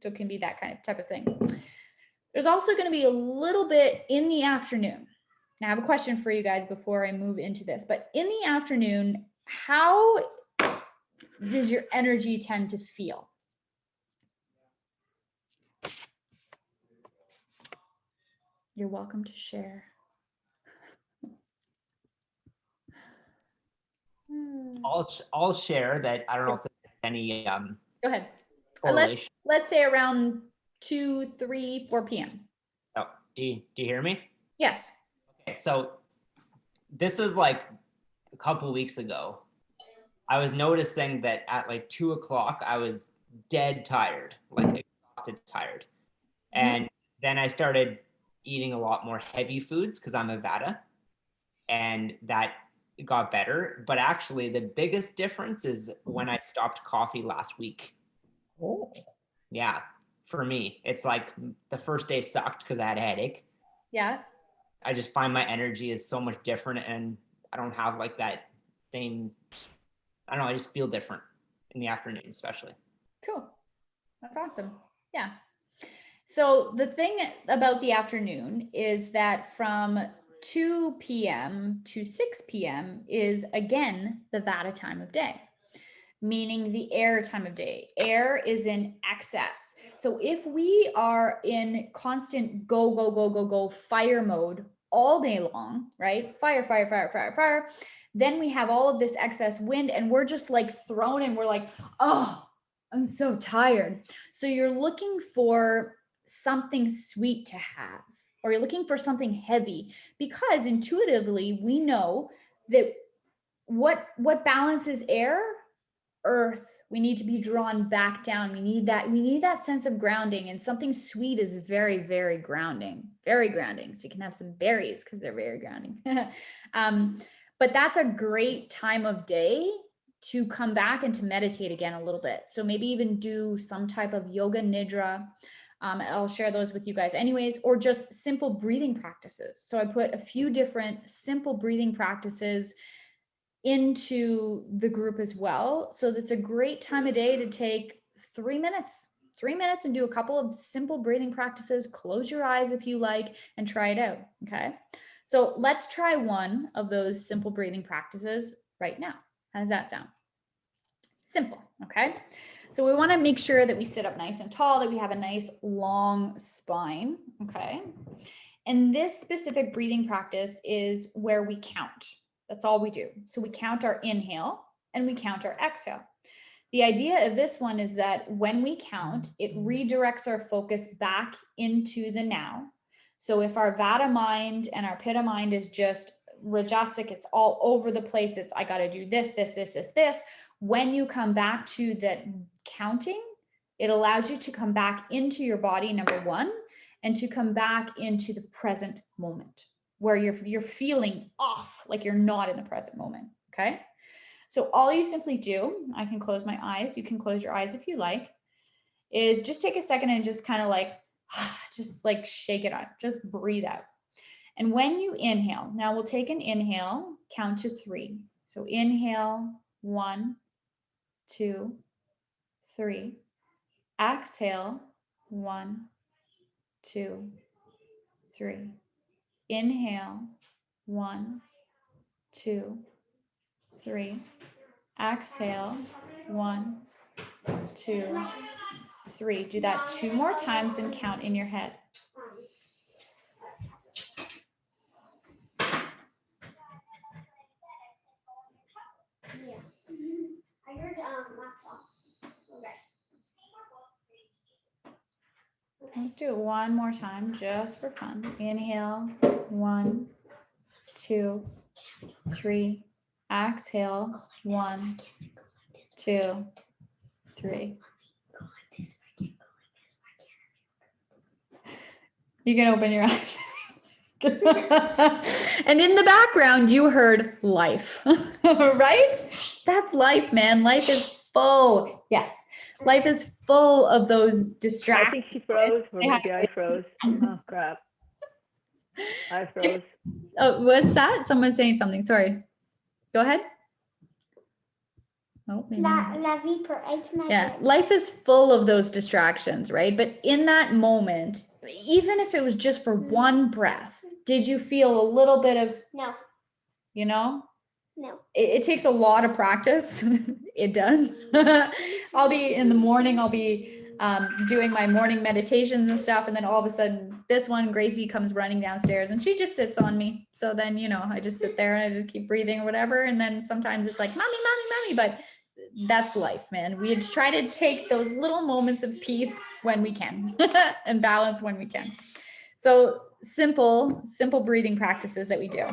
So it can be that kind of type of thing. There's also going to be a little bit in the afternoon. Now I have a question for you guys before I move into this, but in the afternoon, how does your energy tend to feel? You're welcome to share. I'll share that. I don't know if there's any Go ahead. correlation. Let's say around 2, 3, 4 p.m. Oh, do you hear me? Yes. Okay, so this was like a couple weeks ago. I was noticing that at like 2 o'clock, I was dead tired, like exhausted tired. And then I started eating a lot more heavy foods because I'm a Vata, and that got better. But actually, the biggest difference is when I stopped coffee last week. Oh. Yeah, for me, it's like the first day sucked because I had a headache. Yeah. I just find my energy is so much different, and I don't have like that same, I don't know, I just feel different in the afternoon, especially. Cool. That's awesome. Yeah. So the thing about the afternoon is that from 2 p.m. to 6 p.m. is again the Vata time of day, meaning the air time of day. Air is in excess. So if we are in constant go, fire mode all day long, right? Fire. Then we have all of this excess wind and we're just like thrown and we're like, oh, I'm so tired. So you're looking for something sweet to have, or you're looking for something heavy, because intuitively we know that what balances air? Earth. We need to be drawn back down. We need that sense of grounding, and something sweet is very, very grounding, very grounding. So you can have some berries because they're very grounding. But that's a great time of day to come back and to meditate again a little bit. So maybe even do some type of yoga nidra. I'll share those with you guys anyways, or just simple breathing practices. So I put a few different simple breathing practices into the group as well. So that's a great time of day to take 3 minutes and do a couple of simple breathing practices. Close your eyes if you like and try it out. Okay. So let's try one of those simple breathing practices right now. How does that sound? Simple. Okay. So we want to make sure that we sit up nice and tall, that we have a nice long spine. Okay. And this specific breathing practice is where we count. That's all we do. So we count our inhale and we count our exhale. The idea of this one is that when we count, it redirects our focus back into the now. So if our Vata mind and our Pitta mind is just Rajasic, it's all over the place. It's, I got to do this, this, this, this, this. When you come back to that counting, it allows you to come back into your body, number one, and to come back into the present moment where you're feeling off, like you're not in the present moment. Okay. So all you simply do, I can close my eyes. You can close your eyes if you like, is just take a second and just kind of like, just like shake it out, just breathe out. And when you inhale, now we'll take an inhale, count to 3. So inhale, 1, 2, 3. Exhale, 1, 2, 3. Inhale, 1, 2, 3. Exhale, 1, 2, 3. Do that 2 more times and count in your head. Yeah. I heard laptop. Okay. Let's do it one more time just for fun. Inhale, 1, 2, 3. Exhale, 1, 2, 3. You can open your eyes. And in the background, you heard life, right? That's life, man. Life is full. Yes. Life is full of those I distractions. think she froze, or Yeah. maybe I froze. Oh, crap. I froze. Oh, what's that? Someone's saying something. Sorry. Go ahead. Oh, maybe not. La vie peut être magique. Yeah, life is full of those distractions, right? But in that moment, even if it was just for one breath, did you feel a little bit of, No, you know, no. it takes a lot of practice. It does. I'll be in the morning, I'll be doing my morning meditations and stuff. And then all of a sudden, this one, Gracie, comes running downstairs and she just sits on me. So then, you know, I just sit there and I just keep breathing or whatever. And then sometimes it's like, mommy, mommy, mommy. But that's life, man. We try to take those little moments of peace when we can and balance when we can. So simple breathing practices that we do.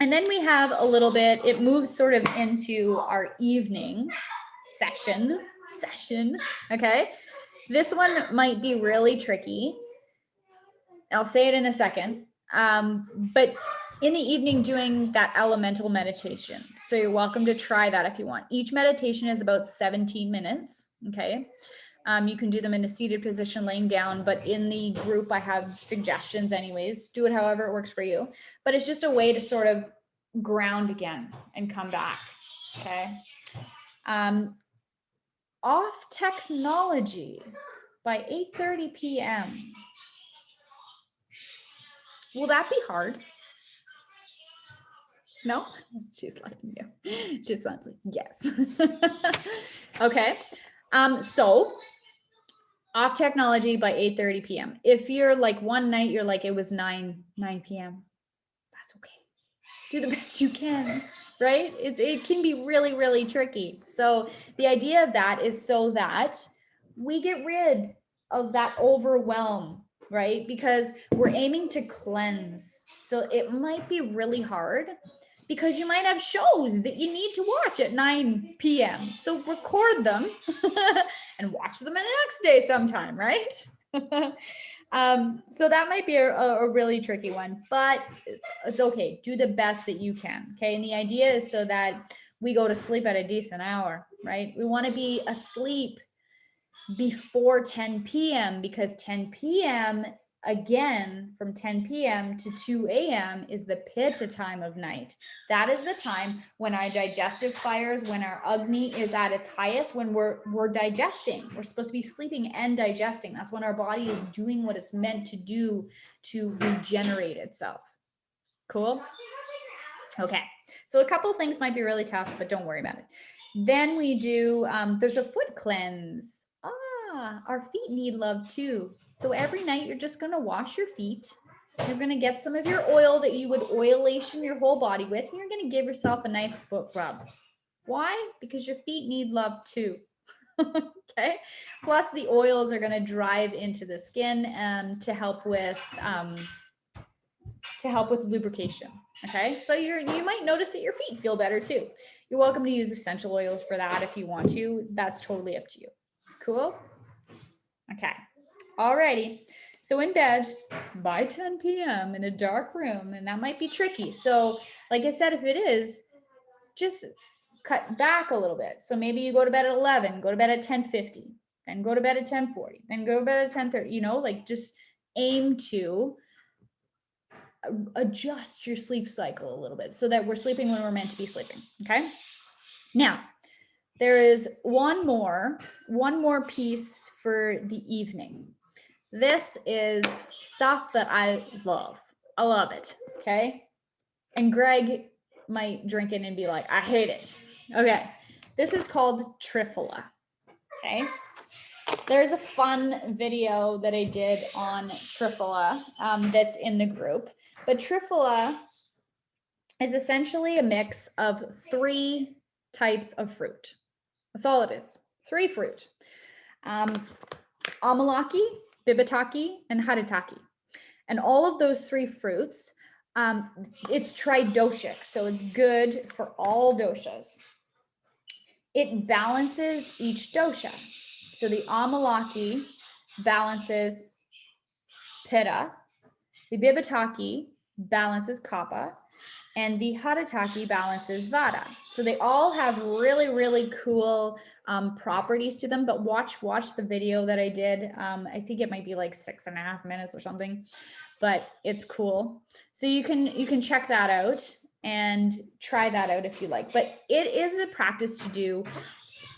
And then we have a little bit, it moves sort of into our evening session, okay? This one might be really tricky. I'll say it in a second. But in the evening, doing that elemental meditation. So you're welcome to try that if you want. Each meditation is about 17 minutes, okay? You can do them in a seated position, laying down, but in the group, I have suggestions anyways. Do it however it works for you. But it's just a way to sort of ground again and come back, okay? Off technology by 8:30 p.m. Will that be hard? No? She's liking you. She's like, yes. Okay. So off technology by 8:30 p.m. If you're like one night, you're like, it was 9 p.m. That's okay. Do the best you can, right? It can be really, really tricky. So the idea of that is so that we get rid of that overwhelm, right? Because we're aiming to cleanse. So it might be really hard because you might have shows that you need to watch at 9 p.m. So record them and watch them the next day sometime, right? So that might be a really tricky one, but it's okay. Do the best that you can, okay? And the idea is so that we go to sleep at a decent hour, right? We want to be asleep before 10 p.m. because 10 p.m. again, from 10 p.m. to 2 a.m. is the Pitta time of night. That is the time when our digestive fires, when our Agni is at its highest, when we're digesting. We're supposed to be sleeping and digesting. That's when our body is doing what it's meant to do to regenerate itself. Cool? Okay. So a couple things might be really tough, but don't worry about it. Then we do, there's a foot cleanse. Our feet need love too. So every night you're just going to wash your feet You're gonna get some of your oil that you would oilation your whole body with, and you're gonna give yourself a nice foot rub. Why? Because your feet need love too. Okay. Plus the oils are gonna drive into the skin to help with lubrication. Okay, so you might notice that your feet feel better too. You're welcome to use essential oils for that if you want to. That's totally up to you. Cool. Okay. Alrighty. So in bed by 10 p.m. in a dark room, and that might be tricky. So like I said, if it is, just cut back a little bit. So maybe you go to bed at 11, go to bed at 10:50, then go to bed at 10:40, then go to bed at 10:30, you know, like just aim to adjust your sleep cycle a little bit so that we're sleeping when we're meant to be sleeping. Okay. Now, there is one more piece for the evening. This is stuff that I love. I love it. Okay. And Greg might drink it and be like, I hate it. Okay. This is called Triphala. Okay. There's a fun video that I did on Triphala that's in the group. But Triphala is essentially a mix of 3 types of fruit. That's all it is. 3 fruit. Amalaki, Bibataki, and Haritaki. And all of those 3 fruits, it's tridoshic, so it's good for all doshas. It balances each dosha. So the Amalaki balances Pitta, the Bibataki balances Kapha, and the Haritaki balances Vata. So they all have really, really cool properties to them, but watch the video that I did. I think it might be like 6.5 minutes or something, but it's cool. So you can check that out and try that out if you like, but it is a practice to do.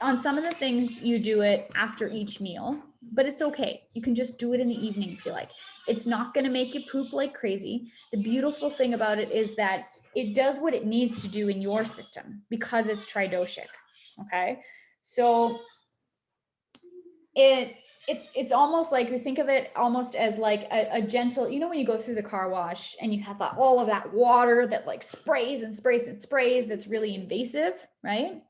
On some of the things you do it after each meal, but it's okay. You can just do it in the evening if you like. It's not going to make you poop like crazy. The beautiful thing about it is that it does what it needs to do in your system because it's tridoshic. Okay. So it's almost like, you think of it almost as like a gentle, you know, when you go through the car wash and you have all of that water that like sprays and sprays and sprays, that's really invasive, right?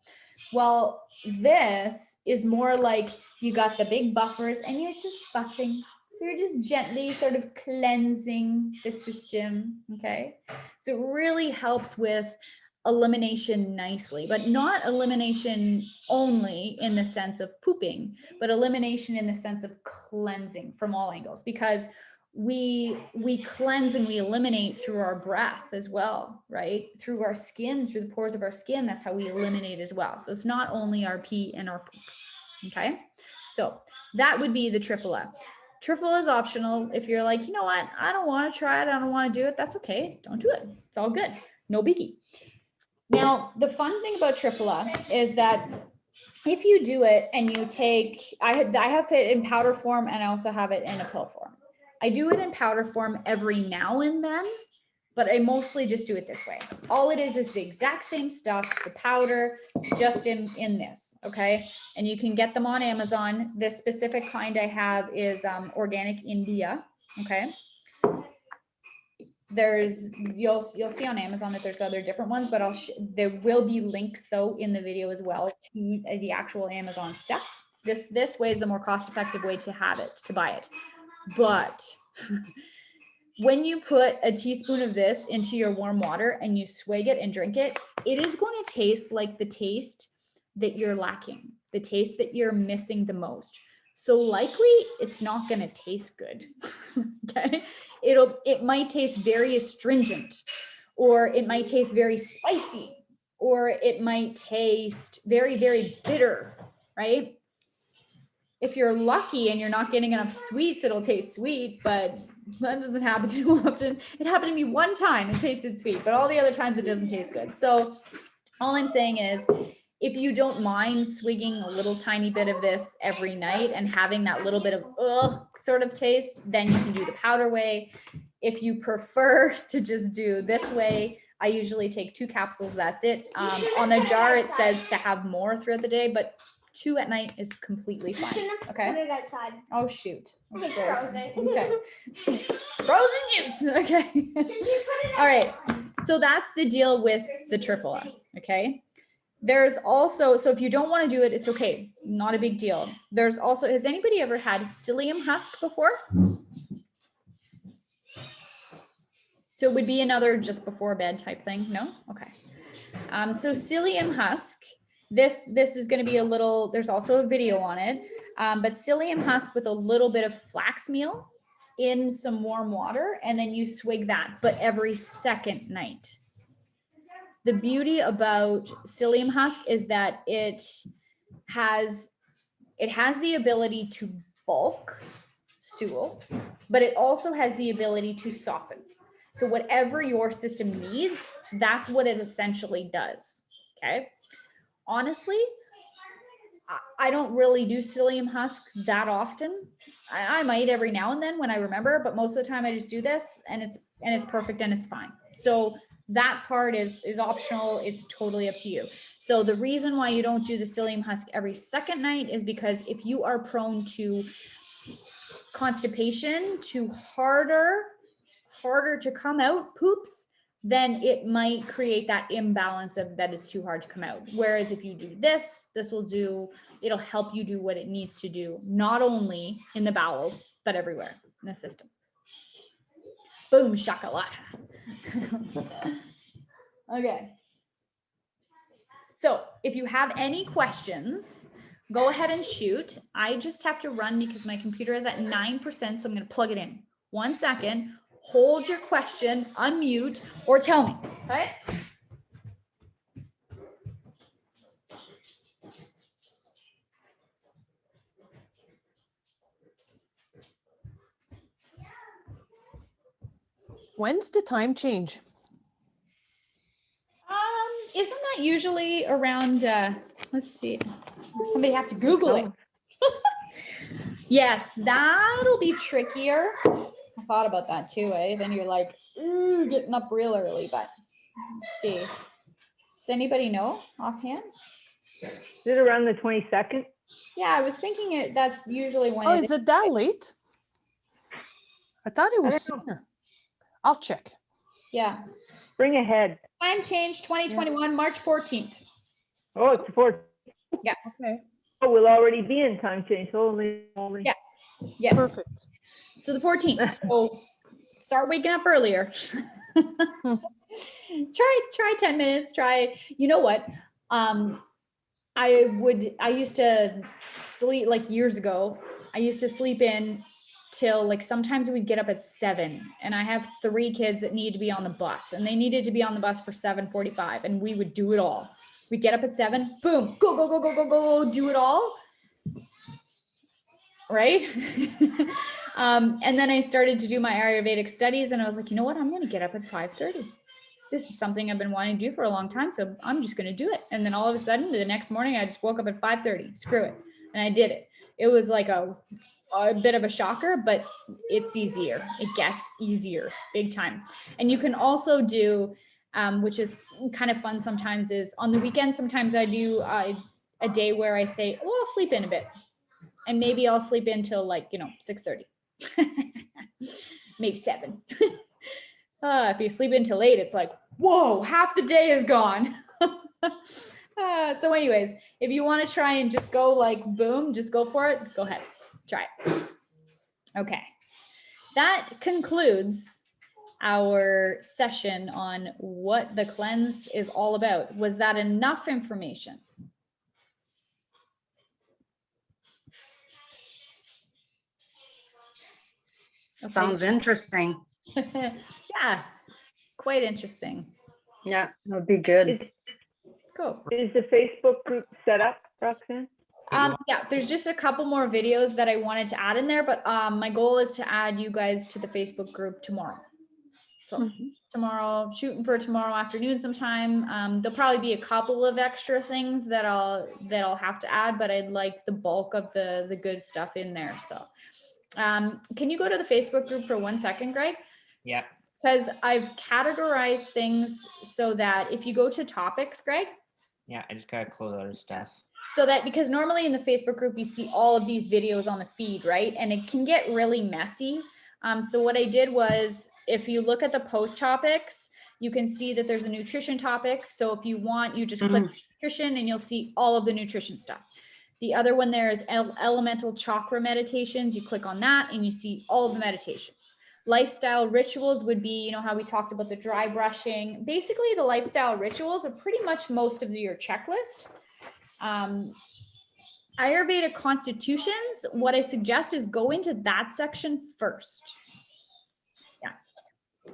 Well, this is more like you got the big buffers and you're just buffing. So you're just gently sort of cleansing the system, okay? So it really helps with elimination nicely, but not elimination only in the sense of pooping, but elimination in the sense of cleansing from all angles, because we cleanse and we eliminate through our breath as well, right? Through our skin, through the pores of our skin, that's how we eliminate as well. So it's not only our pee and our poop, okay? So that would be the Triphala. Triphala is optional. If you're like, you know what, I don't want to try it, I don't want to do it, that's okay. Don't do it. It's all good. No biggie. Now, the fun thing about Triphala is that if you do it and you take, I have it in powder form and I also have it in a pill form. I do it in powder form every now and then, but I mostly just do it this way. All it is the exact same stuff, the powder, just in this, okay? And you can get them on Amazon. This specific kind I have is Organic India, okay? You'll see on Amazon that there's other different ones, but there will be links though in the video as well to the actual Amazon stuff. This way is the more cost-effective way to have it, to buy it. But when you put a teaspoon of this into your warm water and you swig it and drink it, it is going to taste like the taste that you're lacking, the taste that you're missing the most. So likely it's not going to taste good. Okay. It might taste very astringent, or it might taste very spicy, or it might taste very, very bitter, right? If you're lucky and you're not getting enough sweets, it'll taste sweet, but that doesn't happen too often. It happened to me one time, it tasted sweet, but all the other times it doesn't taste good. So all I'm saying is, if you don't mind swigging a little tiny bit of this every night and having that little bit of sort of taste, then you can do the powder way. If you prefer to just do this way, I usually take 2 capsules, that's it. On the jar, it says to have more throughout the day, but 2 at night is completely You fine. shouldn't have Okay. put it outside. Oh shoot. It's It's frozen. Okay. Frozen juice. Okay. Because you put it All right. outside. So that's the deal with the trifala. Okay. There's also, so if you don't want to do it, it's okay. Not a big deal. There's also, has anybody ever had psyllium husk before? So it would be another just before bed type thing. No? Okay. So psyllium husk, this is going to be a little, there's also a video on it, but psyllium husk with a little bit of flax meal in some warm water, and then you swig that, but every second night. The beauty about psyllium husk is that it has the ability to bulk stool, but it also has the ability to soften. So whatever your system needs, that's what it essentially does. Okay. Honestly, I don't really do psyllium husk that often. I might every now and then when I remember, but most of the time I just do this and it's perfect and it's fine. So that part is optional. It's totally up to you. So the reason why you don't do the psyllium husk every second night is because if you are prone to constipation, to harder to come out poops, then it might create that imbalance of that it's too hard to come out. Whereas if you do this it'll help you do what it needs to do, not only in the bowels, but everywhere in the system. Boom, shakalaka. Okay. So if you have any questions, go ahead and shoot. I just have to run because my computer is at 9%, so I'm going to plug it in. 1 second. Hold your question, unmute, or tell me. Okay. When's the time change? Isn't that usually around? Let's see. Somebody have to Google it. Yes, that'll be trickier. I thought about that too, eh? Then you're like, ooh, getting up real early, but let's see. Does anybody know offhand? Is it around the 22nd? Yeah, I was thinking it. That's usually when Oh, it is it that late? I thought it was don't know. sooner. I'll check. Yeah. Bring ahead. Time change 2021, March 14th. Oh, it's the 4th. Okay. Oh, we'll already be in time change. Holy. Yeah. Yes. Perfect. So the 14th. So start waking up earlier. Try 10 minutes. Try, you know what? I used to sleep like years ago. I used to sleep in till like sometimes we'd get up at 7, and I have 3 kids that need to be on the bus, and they needed to be on the bus for 7:45, and we would do it all. We get up at 7, boom, go, do it all. Right. And then I started to do my Ayurvedic studies, and I was like, you know what? I'm going to get up at 5:30. This is something I've been wanting to do for a long time, so I'm just going to do it. And then all of a sudden, the next morning, I just woke up at 5:30. Screw it, and I did it. It was like a bit of a shocker, but it's easier. It gets easier, big time. And you can also do, which is kind of fun sometimes, is on the weekend. Sometimes I do a day where I say, oh, I'll sleep in a bit. And maybe I'll sleep in till like, 6:30, maybe 7. If you sleep in till 8, it's like, whoa, half the day is gone. So anyways, if you want to try and just go like, boom, just go for it. Go ahead, try it. Okay. That concludes our session on what the cleanse is all about. Was that enough information? Okay. Sounds interesting. Yeah, quite interesting. Yeah, that would be good. Cool. Is the Facebook group set up, Roxanne? Yeah, there's just a couple more videos that I wanted to add in there, but my goal is to add you guys to the Facebook group tomorrow. So tomorrow, shooting for tomorrow afternoon sometime. There'll probably be a couple of extra things that I'll have to add, but I'd like the bulk of the good stuff in there. So can you go to the Facebook group for 1 second, Greg? Yeah. Because I've categorized things so that if you go to topics, Greg. Yeah, I just gotta close other stuff. So that, because normally in the Facebook group, you see all of these videos on the feed, right? And it can get really messy. So what I did was, if you look at the post topics, you can see that there's a nutrition topic. So if you want, you just click nutrition and you'll see all of the nutrition stuff. The other one there is elemental chakra meditations. You click on that and you see all of the meditations. Lifestyle rituals would be, you know, how we talked about the dry brushing. Basically, the lifestyle rituals are pretty much most of your checklist. Ayurveda constitutions, what I suggest is go into that section first. Yeah,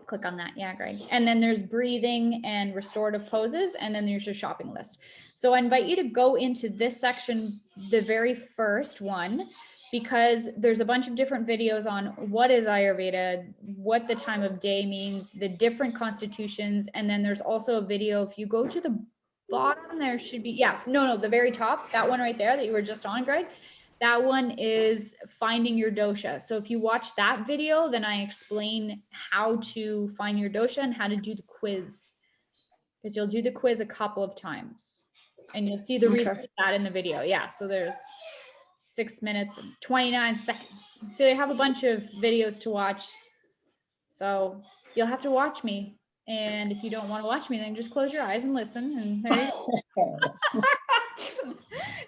click on that. Yeah, Greg. And then there's breathing and restorative poses, and then there's your shopping list. So I invite you to go into this section, the very first one, because there's a bunch of different videos on what is Ayurveda, what the time of day means, the different constitutions, and then there's also a video. If you go to the bottom, there should be, yeah, no, the very top, that one right there that you were just on, Greg, that one is finding your dosha. So if you watch that video, then I explain how to find your dosha and how to do the quiz, because you'll do the quiz a couple of times and you'll see the reason for that in the video. Yeah, so there's 6 minutes and 29 seconds. So you have a bunch of videos to watch. So you'll have to watch me. And if you don't want to watch me, then just close your eyes and listen. And there you go.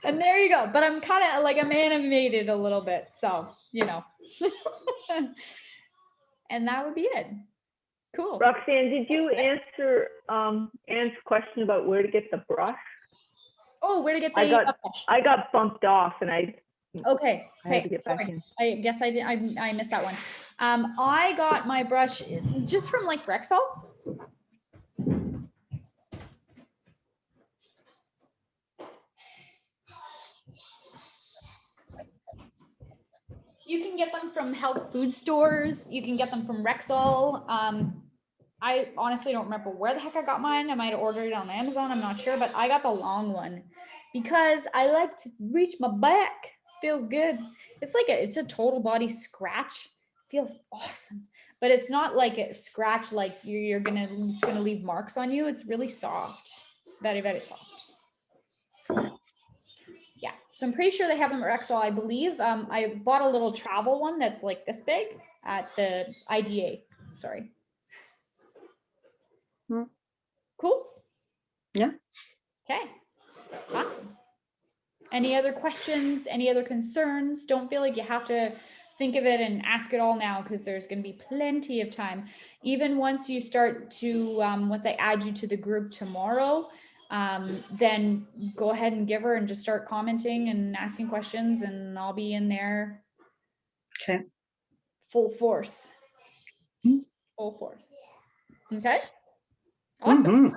And there you go. But I'm kind of like, I'm animated a little bit. So, you know. And that would be it. Cool. Roxanne, did you answer Anne's question about where to get the brush? Oh, where to get the I got bumped off and I Okay. had to get back Sorry. in. I guess I did. I missed that one. I got my brush just from like Rexall. You can get them from health food stores. You can get them from Rexall. I honestly don't remember where the heck I got mine. I might have ordered it on Amazon. I'm not sure, but I got the long one because I like to reach my back. Feels good. It's like it's a total body scratch. Feels awesome, but it's not like a scratch like it's gonna leave marks on you. It's really soft, very, very soft. Yeah, so I'm pretty sure they have them at Rexall, I believe. I bought a little travel one that's like this big at the IDA. Sorry. Cool. Yeah. Okay. Awesome. Any other questions? Any other concerns? Don't feel like you have to think of it and ask it all now, because there's going to be plenty of time. Even once you start to, once I add you to the group tomorrow, then go ahead and give her and just start commenting and asking questions, and I'll be in there. Okay. Full force. Mhm. Full force. Okay. Awesome.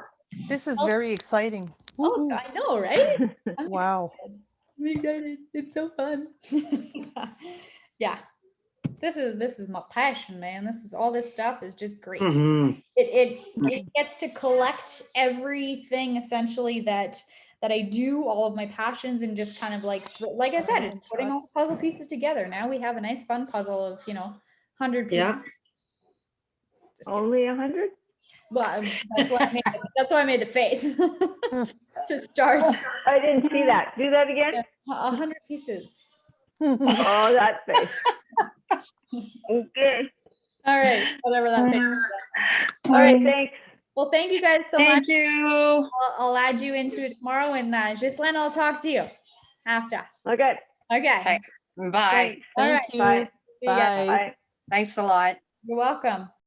This is very exciting. Oh, Woohoo. I know, right? I'm Wow. excited. We got it. It's so fun. Yeah. This is my passion, man. All this stuff is just great. It gets to collect everything essentially that I do, all of my passions, and just kind of like I said, it's putting all the puzzle pieces together. Now we have a nice fun puzzle of 100 pieces. Yeah. Just kidding. Only 100? Well, that's why I made the face to start. I didn't see that. Do that again. 100 pieces. Oh, that face. Okay. All right, whatever that face is. All right, thanks. Well, thank you guys so much. Thank you. I'll add you into it tomorrow, and Ghislaine, I'll talk to you after. Okay. Okay. Okay. Bye. Thanks. All Thank right. you. Bye. See you guys. Bye. Bye. Thanks a lot. You're welcome.